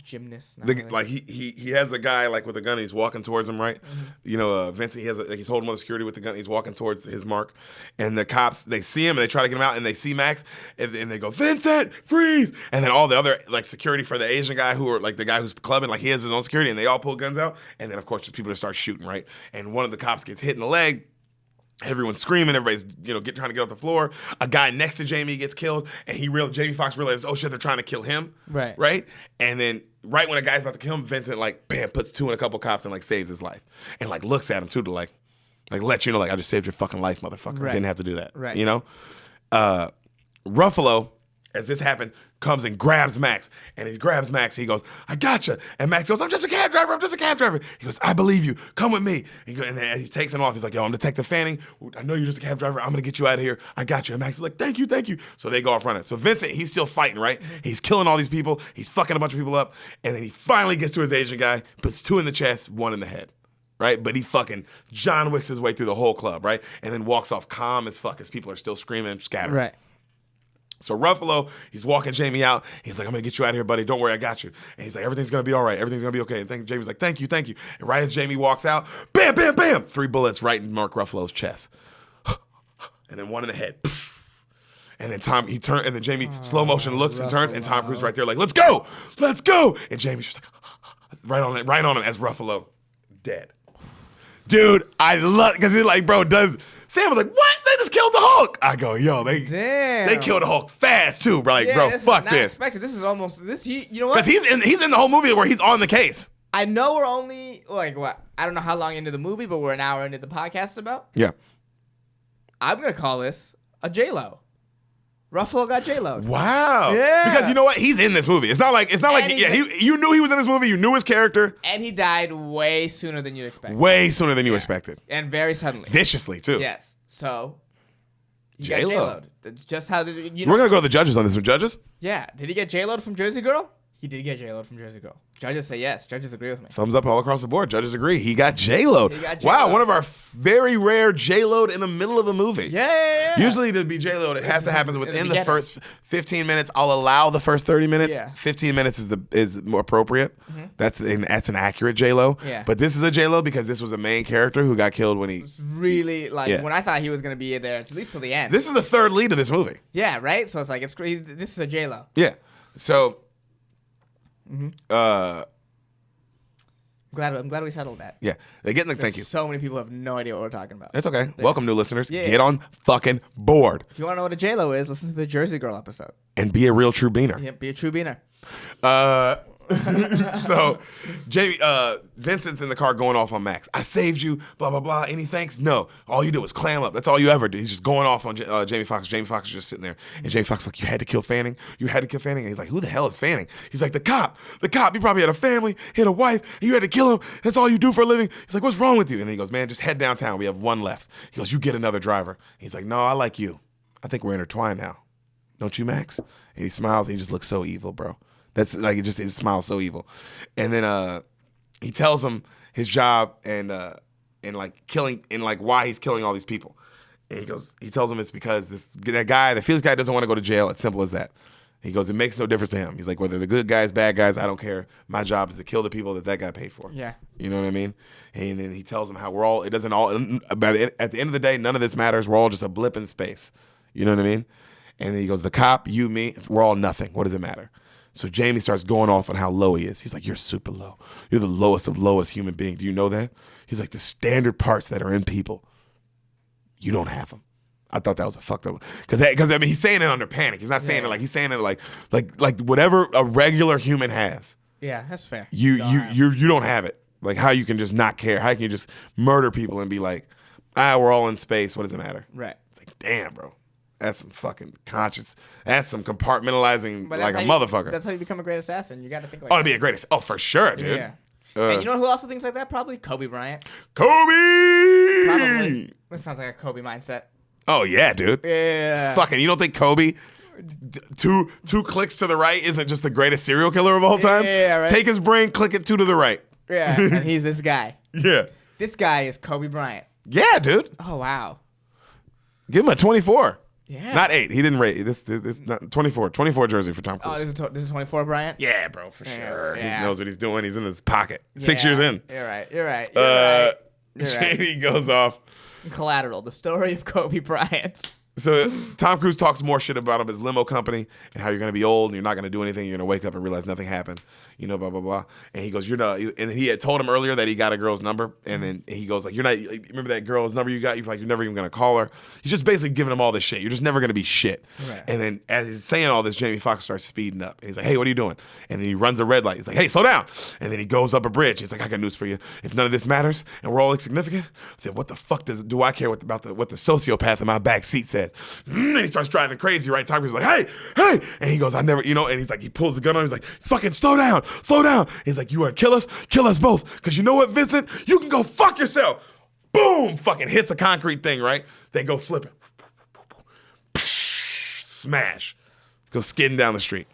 Gymnasts. really. Like he has a guy like with a gun. He's walking towards him, right? Mm-hmm. You know, Vincent. He's holding one of the security with the gun. He's walking towards his mark, and the cops they see him and they try to get him out, and they see Max, and they go, Vincent, freeze! And then all the other like security for the Asian guy who are like the guy who's clubbing, like he has his own security, and they all pull guns out, and then of course just people just start shooting, right? And one of the cops gets hit in the leg. Everyone's screaming. Everybody's trying to get off the floor. A guy next to Jamie gets killed, and Jamie Foxx realizes, oh shit, they're trying to kill him. Right. And then right when a guy's about to kill him, Vincent like bam puts two in a couple cops and like saves his life, and like looks at him too to like let you know like I just saved your fucking life, motherfucker. Right. I didn't have to do that. Right. You know, Ruffalo, as this happened, comes and grabs Max. And he grabs Max. He goes, I gotcha. And Max goes, I'm just a cab driver. He goes, I believe you. Come with me. And then he takes him off. He's like, yo, I'm Detective Fanning. I know you're just a cab driver. I'm going to get you out of here. I got you. And Max is like, thank you. So they go off running. So Vincent, he's still fighting, right? He's killing all these people. He's fucking a bunch of people up. And then he finally gets to his Asian guy, puts two in the chest, one in the head. Right? But he fucking John Wicks his way through the whole club, right? And then walks off calm as fuck as people are still screaming and scattering. Right. So Ruffalo, he's walking Jamie out. He's like, I'm going to get you out of here, buddy. Don't worry, I got you. And he's like, everything's going to be all right. Everything's going to be okay. And Jamie's like, thank you. And right as Jamie walks out, bam, bam, bam, 3 bullets right in Mark Ruffalo's chest. And then one in the head. And then Jamie slow motion looks and turns, and Tom Cruise right there like, let's go. And Jamie's just like, right on him as Ruffalo dead. Dude, I love, because he's like, bro, Sam was like, what? They just killed the Hulk. I go, yo, they killed the Hulk fast too, bro. Like, bro, fuck this. This is almost you know what? Because he's in the whole movie where he's on the case. I know we're only like what? I don't know how long into the movie, but we're an hour into the podcast about. Yeah. I'm gonna call this a J-Lo. Ruffalo got J-Lo. Wow. Yeah. Because you know what? He's in this movie. It's not like you knew he was in this movie. You knew his character. And he died way sooner than you expected. Way sooner than you expected. And very suddenly. Viciously too. Yes. So he J-Lo. got J-Lo'd. That's just how you know. We're gonna go to the judges on this one. Judges? Yeah. Did he get J-Lo'd from Jersey Girl? He did get J-Lo'd from Jersey Girl. Judges say yes. Judges agree with me. Thumbs up all across the board. Judges agree. He got J-Lo'd. Wow, one of our very rare J-Lo'd in the middle of a movie. Yeah. Usually to be J-Lo'd, it has to happen within the first 15 minutes. I'll allow the first 30 minutes. Yeah. 15 minutes is more appropriate. Mm-hmm. That's an accurate J-Lo. Yeah. But this is a J-Lo because this was a main character who got killed when he... Really, when I thought he was going to be there, at least till the end. This is the third lead of this movie. Yeah, right? So it's like, this is a J-Lo. Yeah. So... Mm-hmm. I'm glad we settled that. Yeah. Thank you. So many people have no idea what we're talking about. It's okay. Yeah. Welcome, new listeners. Yeah. Get on fucking board. If you want to know what a J-Lo is, listen to the Jersey Girl episode. And be a real true beaner. Yeah, be a true beaner. So Vincent's in the car going off on Max. I saved you, blah, blah, blah. Any thanks? No. All you did was clam up. That's all you ever did. He's just going off on Jamie Foxx. Jamie Foxx is just sitting there. And Jamie Foxx is like, you had to kill Fanning? You had to kill Fanning? And he's like, who the hell is Fanning? He's like, the cop. He probably had a family, he had a wife, and you had to kill him. That's all you do for a living. He's like, what's wrong with you? And then he goes, man, just head downtown. We have one left. He goes, you get another driver. He's like, no, I like you. I think we're intertwined now. Don't you, Max? And he smiles, and he just looks so evil, bro. That's like it smiles so evil. And then he tells him his job and like killing and like why he's killing all these people. And he tells him it's because the Felix guy doesn't want to go to jail. It's simple as that. He goes, it makes no difference to him. He's like, whether the good guys, bad guys, I don't care. My job is to kill the people that guy paid for. Yeah. You know what I mean? And then he tells him how at the end of the day, none of this matters. We're all just a blip in space. You know what I mean? And then he goes, the cop, you, me, we're all nothing. What does it matter? So Jamie starts going off on how low he is. He's like, you're super low. You're the lowest of lowest human being. Do you know that? He's like, the standard parts that are in people, you don't have them. I thought that was a fucked up, because I mean, he's saying it under panic. He's not saying it like, he's saying it like whatever a regular human has. Yeah, that's fair. You don't have it. Like, how you can just not care? How can you just murder people and be like, we're all in space. What does it matter? Right. It's like, damn, bro. That's some fucking conscious. That's some compartmentalizing like a motherfucker. That's how you become a great assassin. You got to think like that. To be a great assassin. Oh, for sure, dude. Yeah. And you know who also thinks like that? Probably Kobe Bryant. Kobe! Probably. That sounds like a Kobe mindset. Oh, yeah, dude. Yeah. Fucking, you don't think Kobe, two clicks to the right, isn't just the greatest serial killer of all time? Yeah, right. Take his brain, click it 2 to the right. Yeah, and he's this guy. Yeah. This guy is Kobe Bryant. Yeah, dude. Oh, wow. Give him a 24. Yeah. Not 8. He didn't rate. This not 24. 24 jersey for Tom Cruise. Oh, this is 24 Bryant? Yeah, bro, for sure. Yeah. He knows what he's doing. He's in his pocket. 6 years in. You're right. Jamie goes off. Collateral, the story of Kobe Bryant. So Tom Cruise talks more shit about him, his limo company, and how you're going to be old and you're not going to do anything. You're going to wake up and realize nothing happened, blah, blah, blah. And he goes, you're not, and he had told him earlier that he got a girl's number. And then he goes like, you're not, remember that girl's number you got? You're like, you're never even going to call her. He's just basically giving him all this shit. You're just never going to be shit. Right. And then as he's saying all this, Jamie Foxx starts speeding up. And he's like, hey, what are you doing? And then he runs a red light. He's like, hey, slow down. And then he goes up a bridge. He's like, I got news for you. If none of this matters and we're all insignificant, then what the fuck do I care what the sociopath in my back seat says? And he starts driving crazy, right? Tom Cruise is like, hey. And he goes, I never, and he's like, he pulls the gun on him. He's like, fucking slow down. He's like, you want to kill us both. Because you know what, Vincent? You can go fuck yourself. Boom, fucking hits a concrete thing, right? They go flipping. Smash. Go skidding down the street.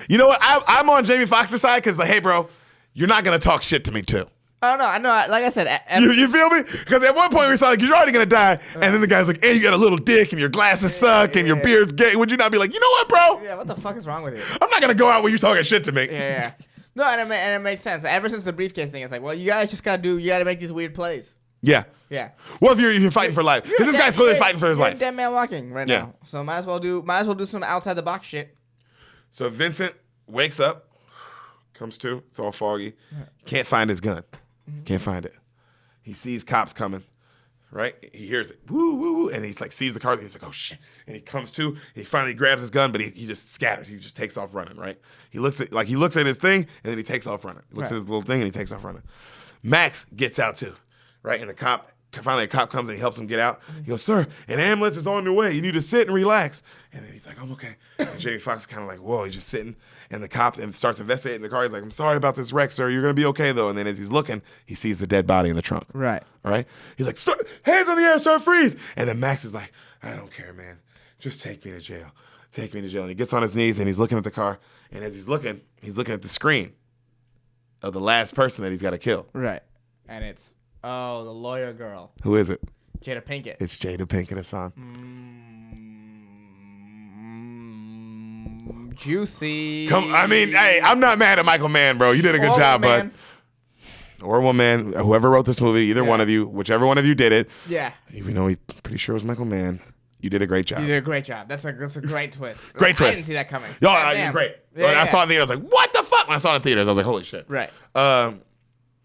You know what? I'm on Jamie Foxx's side because, like, hey, bro, you're not going to talk shit to me, too. Oh, no, I know. Like I said, you feel me? Because at one point we saw like you're already gonna die, and then the guy's like, "Hey, you got a little dick, and your glasses suck, and your beard's gay." Would you not be like, you know what, bro? Yeah, what the fuck is wrong with you? I'm not gonna go out when you talking shit to me. Yeah. No, and it makes sense. Ever since the briefcase thing, it's like, well, you guys just gotta make these weird plays. Yeah. Yeah. Well, if you're fighting for life, because this guy's clearly fighting for his life. Dead man walking right now. So might as well do some outside the box shit. So Vincent wakes up, comes to. It's all foggy. Can't find his gun. Can't find it. He sees cops coming, right? He hears it, woo, woo, woo, and he's like, sees the car. He's like, oh shit! And he comes to. He finally grabs his gun, but he just scatters. He just takes off running, right? He looks at his thing, and then he takes off running. He looks at his little thing, and he takes off running. Max gets out too, right? And finally a cop comes and he helps him get out. He goes, sir, an ambulance is on the way. You need to sit and relax. And then he's like, I'm okay. And Jamie Foxx is kind of like, whoa, he's just sitting. And the cop starts investigating the car. He's like, I'm sorry about this wreck, sir. You're going to be okay, though. And then as he's looking, he sees the dead body in the trunk. Right. All right? He's like, sir, hands on the air, sir, freeze. And then Max is like, I don't care, man. Just take me to jail. Take me to jail. And he gets on his knees and he's looking at the car. And as he's looking at the screen of the last person that he's got to kill. Right. And it's, the lawyer girl. Who is it? Jada Pinkett. It's Jada Pinkett, Hassan. Juicy. Hey, I'm not mad at Michael Mann, bro. You did a good job, bud. Or woman, whoever wrote this movie, either one of you, whichever one of you did it. Yeah. Even though he's pretty sure it was Michael Mann, you did a great job. You did a great job. That's a great twist. Great twist. I didn't see that coming. You're great. When I saw it in theaters, I was like, what the fuck? When I saw it in theaters, I was like, holy shit. Right.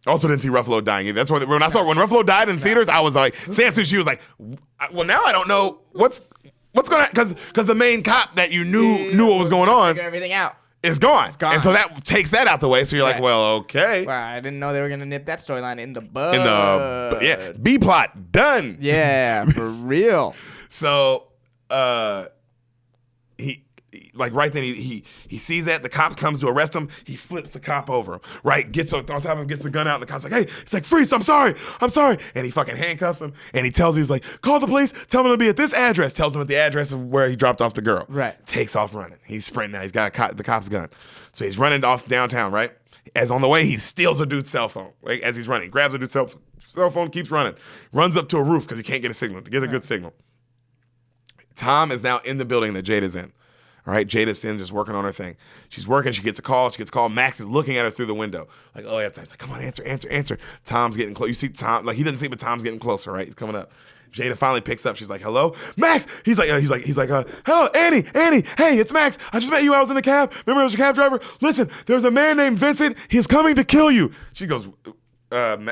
Also didn't see Ruffalo dying either. That's why when Ruffalo died in theaters, I was like, Sam Tucci was like, well, now I don't know what's going to, because the main cop that you knew what was going on. Figure everything out. It's gone. And so that takes that out the way. So you're like, well, okay. Well, I didn't know they were going to nip that storyline in the bud. B plot done. Yeah, for real. So he like right then he sees that the cop comes to arrest him. He flips the cop over, right? Gets on top of him, gets the gun out, and the cop's like, hey, he's like, freeze, I'm sorry. And he fucking handcuffs him, and he tells him, he's like, call the police, tell him to be at this address. Tells him at the address of where he dropped off the girl. Right. Takes off running. He's sprinting now. He's got the cop's gun. So he's running off downtown, right? As on the way, he steals a dude's cell phone, right? As he's running. Grabs a dude's cell phone, keeps running. Runs up to a roof because he can't get a signal. To get a good signal. Tom is now in the building that Jada's in. All right, Jada's in just working on her thing. She's working. She gets a call. Max is looking at her through the window. Like, oh, yeah. He's like, come on, answer. Tom's getting close. You see Tom, like he doesn't see, but Tom's getting closer, right? He's coming up. Jada finally picks up. She's like, hello? Max! He's like, hello, Annie, hey, it's Max. I just met you. I was in the cab. Remember I was your cab driver? Listen, there's a man named Vincent. He's coming to kill you. She goes,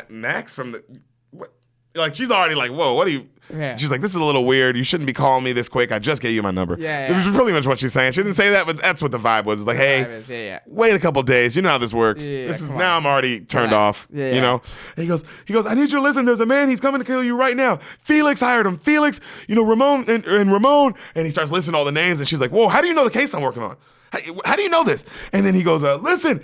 Max from the... What? Like, she's already like, whoa, what are you... Yeah. She's like, this is a little weird. You shouldn't be calling me this quick. I just gave you my number. Yeah. Which is pretty much what she's saying. She didn't say that, but that's what the vibe was. It's like, hey, wait a couple days. You know how this works. This is now I'm already turned off. You know? And he goes, I need you to listen. There's a man. He's coming to kill you right now. Felix hired him. Felix, Ramon and Ramon. And he starts listing all the names. And she's like, whoa, how do you know the case I'm working on? How do you know this? And then he goes, listen,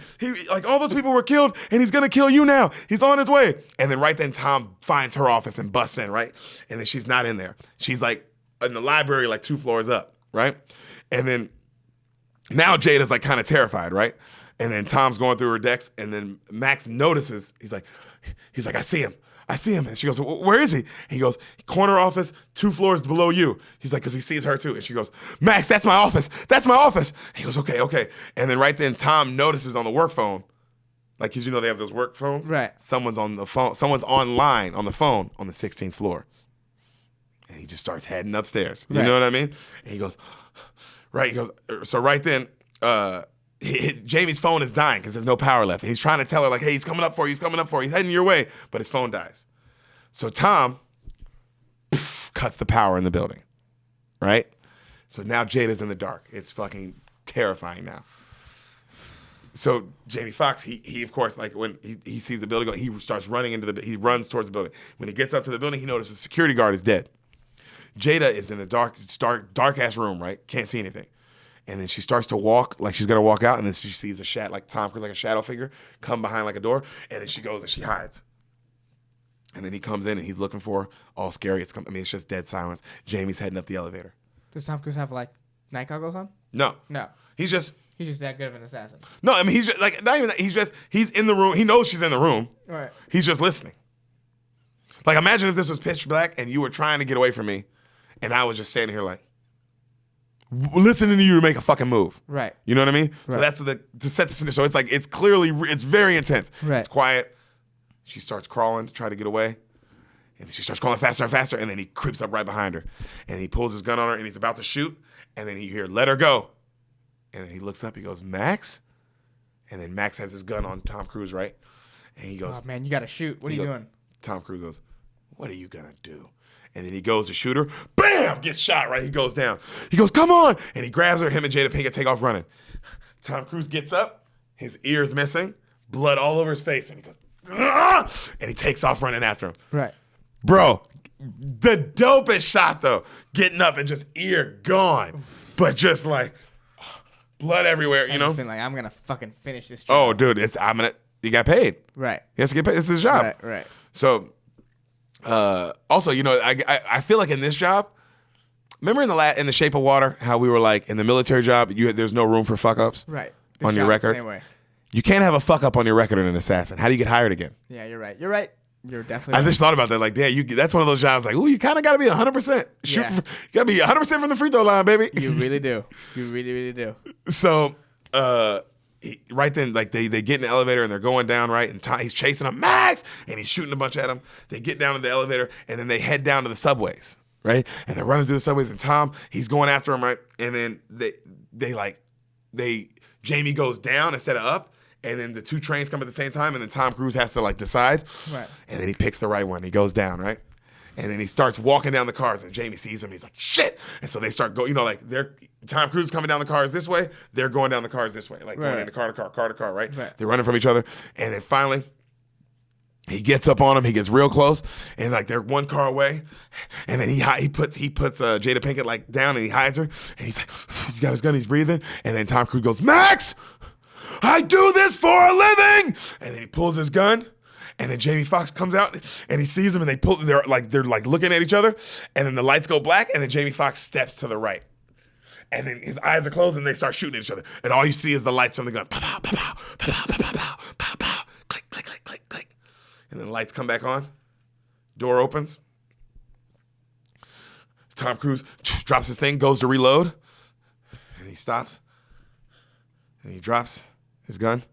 all those people were killed, and he's gonna kill you now. He's on his way. And then right then, Tom finds her office and busts in, right? And then she's not in there. She's like in the library, like 2 floors up, right? And then now Jada's like kind of terrified, right? And then Tom's going through her decks, and then Max notices. He's like, I see him. And she goes, where is he? And he goes, corner office, 2 floors below you. He's like, because he sees her too. And she goes, Max, that's my office. And he goes, okay. And then right then, Tom notices on the work phone, like, because they have those work phones. Right. Someone's on the phone. Someone's online on the phone on the 16th floor. And he just starts heading upstairs. You know what I mean? And he goes, right. He goes, so right then, Jamie's phone is dying because there's no power left. And he's trying to tell her, like, hey, he's coming up for you. He's heading your way. But his phone dies. So Tom cuts the power in the building, right? So now Jada's in the dark. It's fucking terrifying now. So Jamie Foxx, he of course, like when he sees the building go, he starts running he runs towards the building. When he gets up to the building, he notices the security guard is dead. Jada is in the dark-ass room, right? Can't see anything. And then she starts to walk, like she's gonna walk out, and then she sees like Tom Cruise, like a shadow figure, come behind like a door, and then she goes and she hides. And then he comes in and he's looking for her, all scary. It's just dead silence. Jamie's heading up the elevator. Does Tom Cruise have like night goggles on? No. He's just that good of an assassin. No, I mean he's just like not even that. He's in the room. He knows she's in the room. Right. He's just listening. Like imagine if this was pitch black and you were trying to get away from me, and I was just standing here like, listening to you to make a fucking move. Right. You know what I mean? Right. So that's to set the scene. So it's like, it's very intense. Right. It's quiet. She starts crawling to try to get away. And she starts crawling faster and faster. And then he creeps up right behind her. And he pulls his gun on her and he's about to shoot. And then you hear, let her go. And then he looks up. He goes, Max? And then Max has his gun on Tom Cruise, right? And he goes, oh, man, you got to shoot. What are you doing? Tom Cruise goes, what are you going to do? And then he goes to shoot her. Bam! Gets shot, right? He goes down. He goes, come on! And he grabs her. Him and Jada Pinkett take off running. Tom Cruise gets up. His ear's missing. Blood all over his face. And he goes, ah! And he takes off running after him. Right. Bro, the dopest shot, though. Getting up and just ear gone. But just like, blood everywhere, you know? He's been like, I'm going to fucking finish this job. Oh, dude, he got paid. Right. He has to get paid. It's his job. Right. So... also, I feel like in this job, remember in the Shape of Water, how we were like in the military job, there's no room for fuck ups, right? On your record. Same way. You can't have a fuck up on your record in an assassin. How do you get hired again? Yeah, you're right. You're definitely. I just thought about that. Like, damn, that's one of those jobs. Like, ooh, you kind of got to be 100%. You got to be 100% from the free throw line, baby. You really do. You really, really do. So, right then, like they get in the elevator and they're going down, right? And he's chasing them, Max, and he's shooting a bunch at them. They get down to the elevator and then they head down to the subways, right? And they're running through the subways and Tom, he's going after him, right? And then Jamie goes down instead of up, and then the 2 trains come at the same time, and then Tom Cruise has to like decide, right? And then he picks the right one. He goes down, right? And then he starts walking down the cars, and Jamie sees him. He's like, shit. And so they start going, Tom Cruise is coming down the cars this way. They're going down the cars this way, like going into car to car, right? They're running from each other. And then finally, he gets up on him. He gets real close, and like they're 1 car away. And then he puts Jada Pinkett like down, and he hides her. And he's like, he's got his gun, he's breathing. And then Tom Cruise goes, Max, I do this for a living. And then he pulls his gun. And then Jamie Foxx comes out and he sees him, and they're like looking at each other, and then the lights go black, and then Jamie Foxx steps to the right. And then his eyes are closed and they start shooting at each other. And all you see is the lights from the gun. Pow, pow, pow, pow, pow, pow, pow, pow, pow, pow. Click, click, click, click, click. And then the lights come back on. Door opens. Tom Cruise drops his thing, goes to reload. And he stops. And he drops his gun.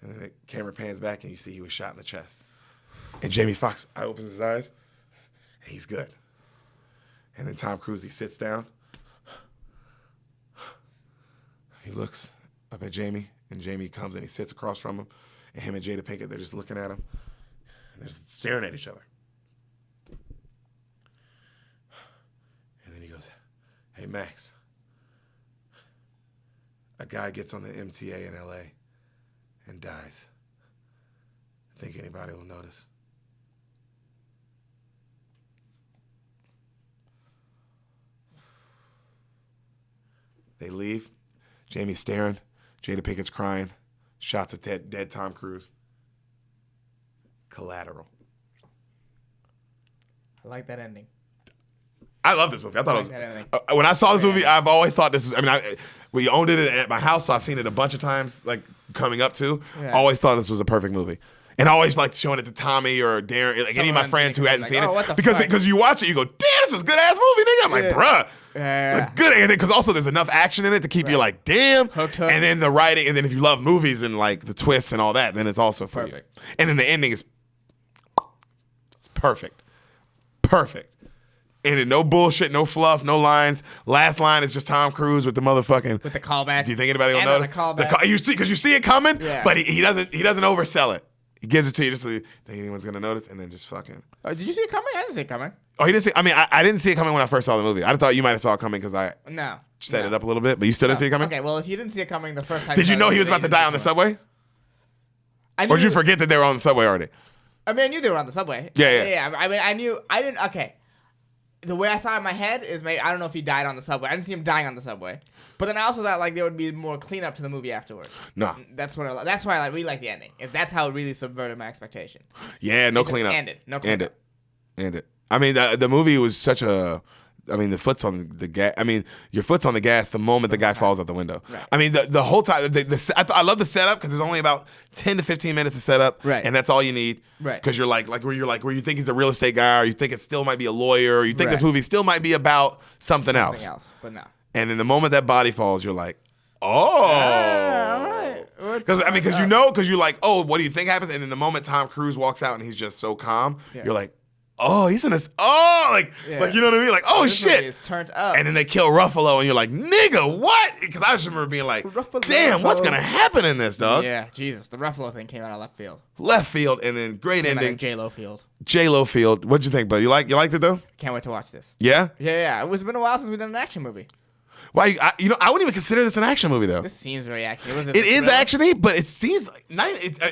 And then the camera pans back and you see he was shot in the chest. And Jamie Foxx opens his eyes He's good. And then Tom Cruise, he sits down. He looks up at Jamie, and Jamie comes and he sits across from him. And him and Jada Pinkett, they're just looking at him. And they're just staring at each other. And then he goes, hey, Max. A guy gets on the MTA in L.A. and dies. Think anybody will notice? They leave. Jamie's staring. Jada Pinkett's crying. Shots of dead Tom Cruise. Collateral. I like that ending. I love this movie. I thought it was. When I saw this movie, I've always thought this was. I mean, we owned it at my house, so I've seen it a bunch of times, like coming up to. Yeah. Always thought this was a perfect movie. And I always liked showing it to Tommy or Darren, like any of my friends who hadn't seen it. Because you watch it, you go, damn, this is a good ass movie, nigga. I'm like, bruh. Like, good. And because also there's enough action in it to keep you like, damn. Hooked. And then the writing, and then if you love movies and like the twists and all that, then it's also for you. And then the ending is perfect. Perfect. And then no bullshit, no fluff, no lines. Last line is just Tom Cruise with the motherfucking with the callback. Do you think anybody will notice? The callback. You see, because you see it coming, but he doesn't oversell it. He gives it to you just so you think anyone's gonna notice, and then just fucking. Did you see it coming? I didn't see it coming. Oh, he didn't see. I mean, I didn't see it coming when I first saw the movie. I thought you might have saw it coming because I set it up a little bit, but you still didn't see it coming. Okay, well, if you didn't see it coming the first time, did you know he was about to die on the subway? Or did you forget that they were on the subway already? I mean, I knew they were on the subway. Yeah. I mean, I knew. I didn't. Okay. The way I saw it in my head is maybe I don't know if he died on the subway. I didn't see him dying on the subway. But then I also thought like there would be more cleanup to the movie afterwards. No. That's why I really like the ending. That's how it really subverted my expectation. Yeah, no cleanup. No cleanup. End it. I mean, the movie was such a. I mean, the foot's on the gas. I mean, your foot's on the gas the moment the guy falls out the window. Right. I mean, the whole time. I love the setup because there's only about 10 to 15 minutes of setup, right? And that's all you need, right? Because you're like where you think he's a real estate guy, or you think it still might be a lawyer, or you think this movie still might be about something else. But no. And then the moment that body falls, you're like, oh. Because you're like, oh, what do you think happens? And then the moment Tom Cruise walks out and he's just so calm, you're like, oh, he's in this. Oh, like you know what I mean? Like, oh shit, it's turned up. And then they kill Ruffalo, and you're like, nigga, what? Because I just remember being like, damn, what's gonna happen in this, dog? Yeah, Jesus, the Ruffalo thing came out of left field. Left field, and then great ending. J-Lo field. J-Lo field. What'd you think, bud? You liked it though? Can't wait to watch this. Yeah. Yeah. It's been a while since we've done an action movie. Why? I wouldn't even consider this an action movie though. This seems very action. It is actiony, but it seems like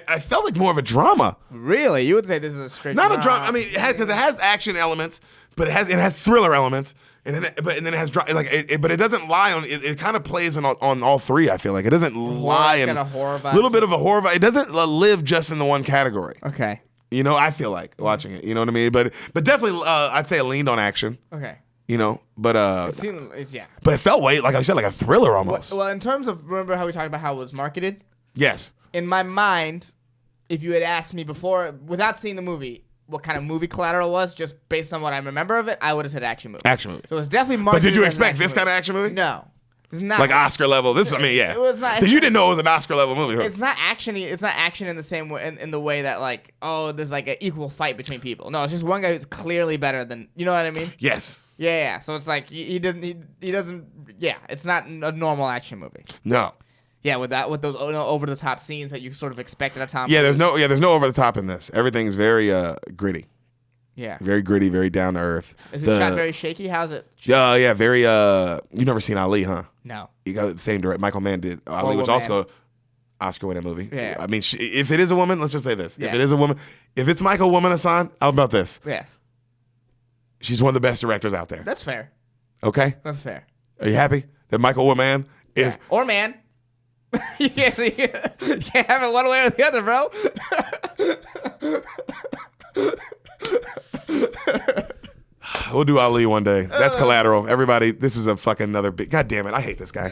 I felt like more of a drama. Really, you would say this is a straight? Not a drama. I mean, because it has action elements, but it has thriller elements, and then it has but it doesn't lie on. It kind of plays on all three. I feel like it doesn't lie in a horror vibe. Little bit of a horror vibe. It doesn't live just in the one category. Okay. You know, I feel like watching it. You know what I mean? But definitely, I'd say it leaned on action. Okay. You know, but yeah. But it felt like I said, like a thriller almost. Well, in terms of remember how we talked about how it was marketed? Yes. In my mind, if you had asked me before, without seeing the movie, what kind of movie Collateral was, just based on what I remember of it, I would have said action movie. Action movie. So it's definitely marketed. But did you expect this kind of action movie? No. It's not like Oscar level. This, I mean, yeah. It was not. You didn't know it was an Oscar level movie. Huh? It's not actiony. It's not action in the same way, in the way that like, oh, there's like an equal fight between people. No, it's just one guy who's clearly better than. You know what I mean? Yes. Yeah. So it's like he doesn't. Yeah, it's not a normal action movie. No. Yeah, with those over the top scenes that you sort of expect at a time. Yeah, there's no over the top in this. Everything's very gritty. Yeah. Very gritty, very down to earth. Is it shot very shaky? How's it? Yeah, very. You've never seen Ali, huh? No. You got the same director. Michael Mann did Ali, which also Oscar-winning movie. Yeah. I mean, if it is a woman, let's just say this: if it is a woman, if it's Michael Woman Hassan, how about this? Yeah. She's one of the best directors out there. That's fair. Okay. That's fair. Are you happy that Michael Woman is or man? you can't have it one way or the other, bro. We'll do Ali one day. That's Collateral. Everybody, this is a fucking another big. God damn it, I hate this guy.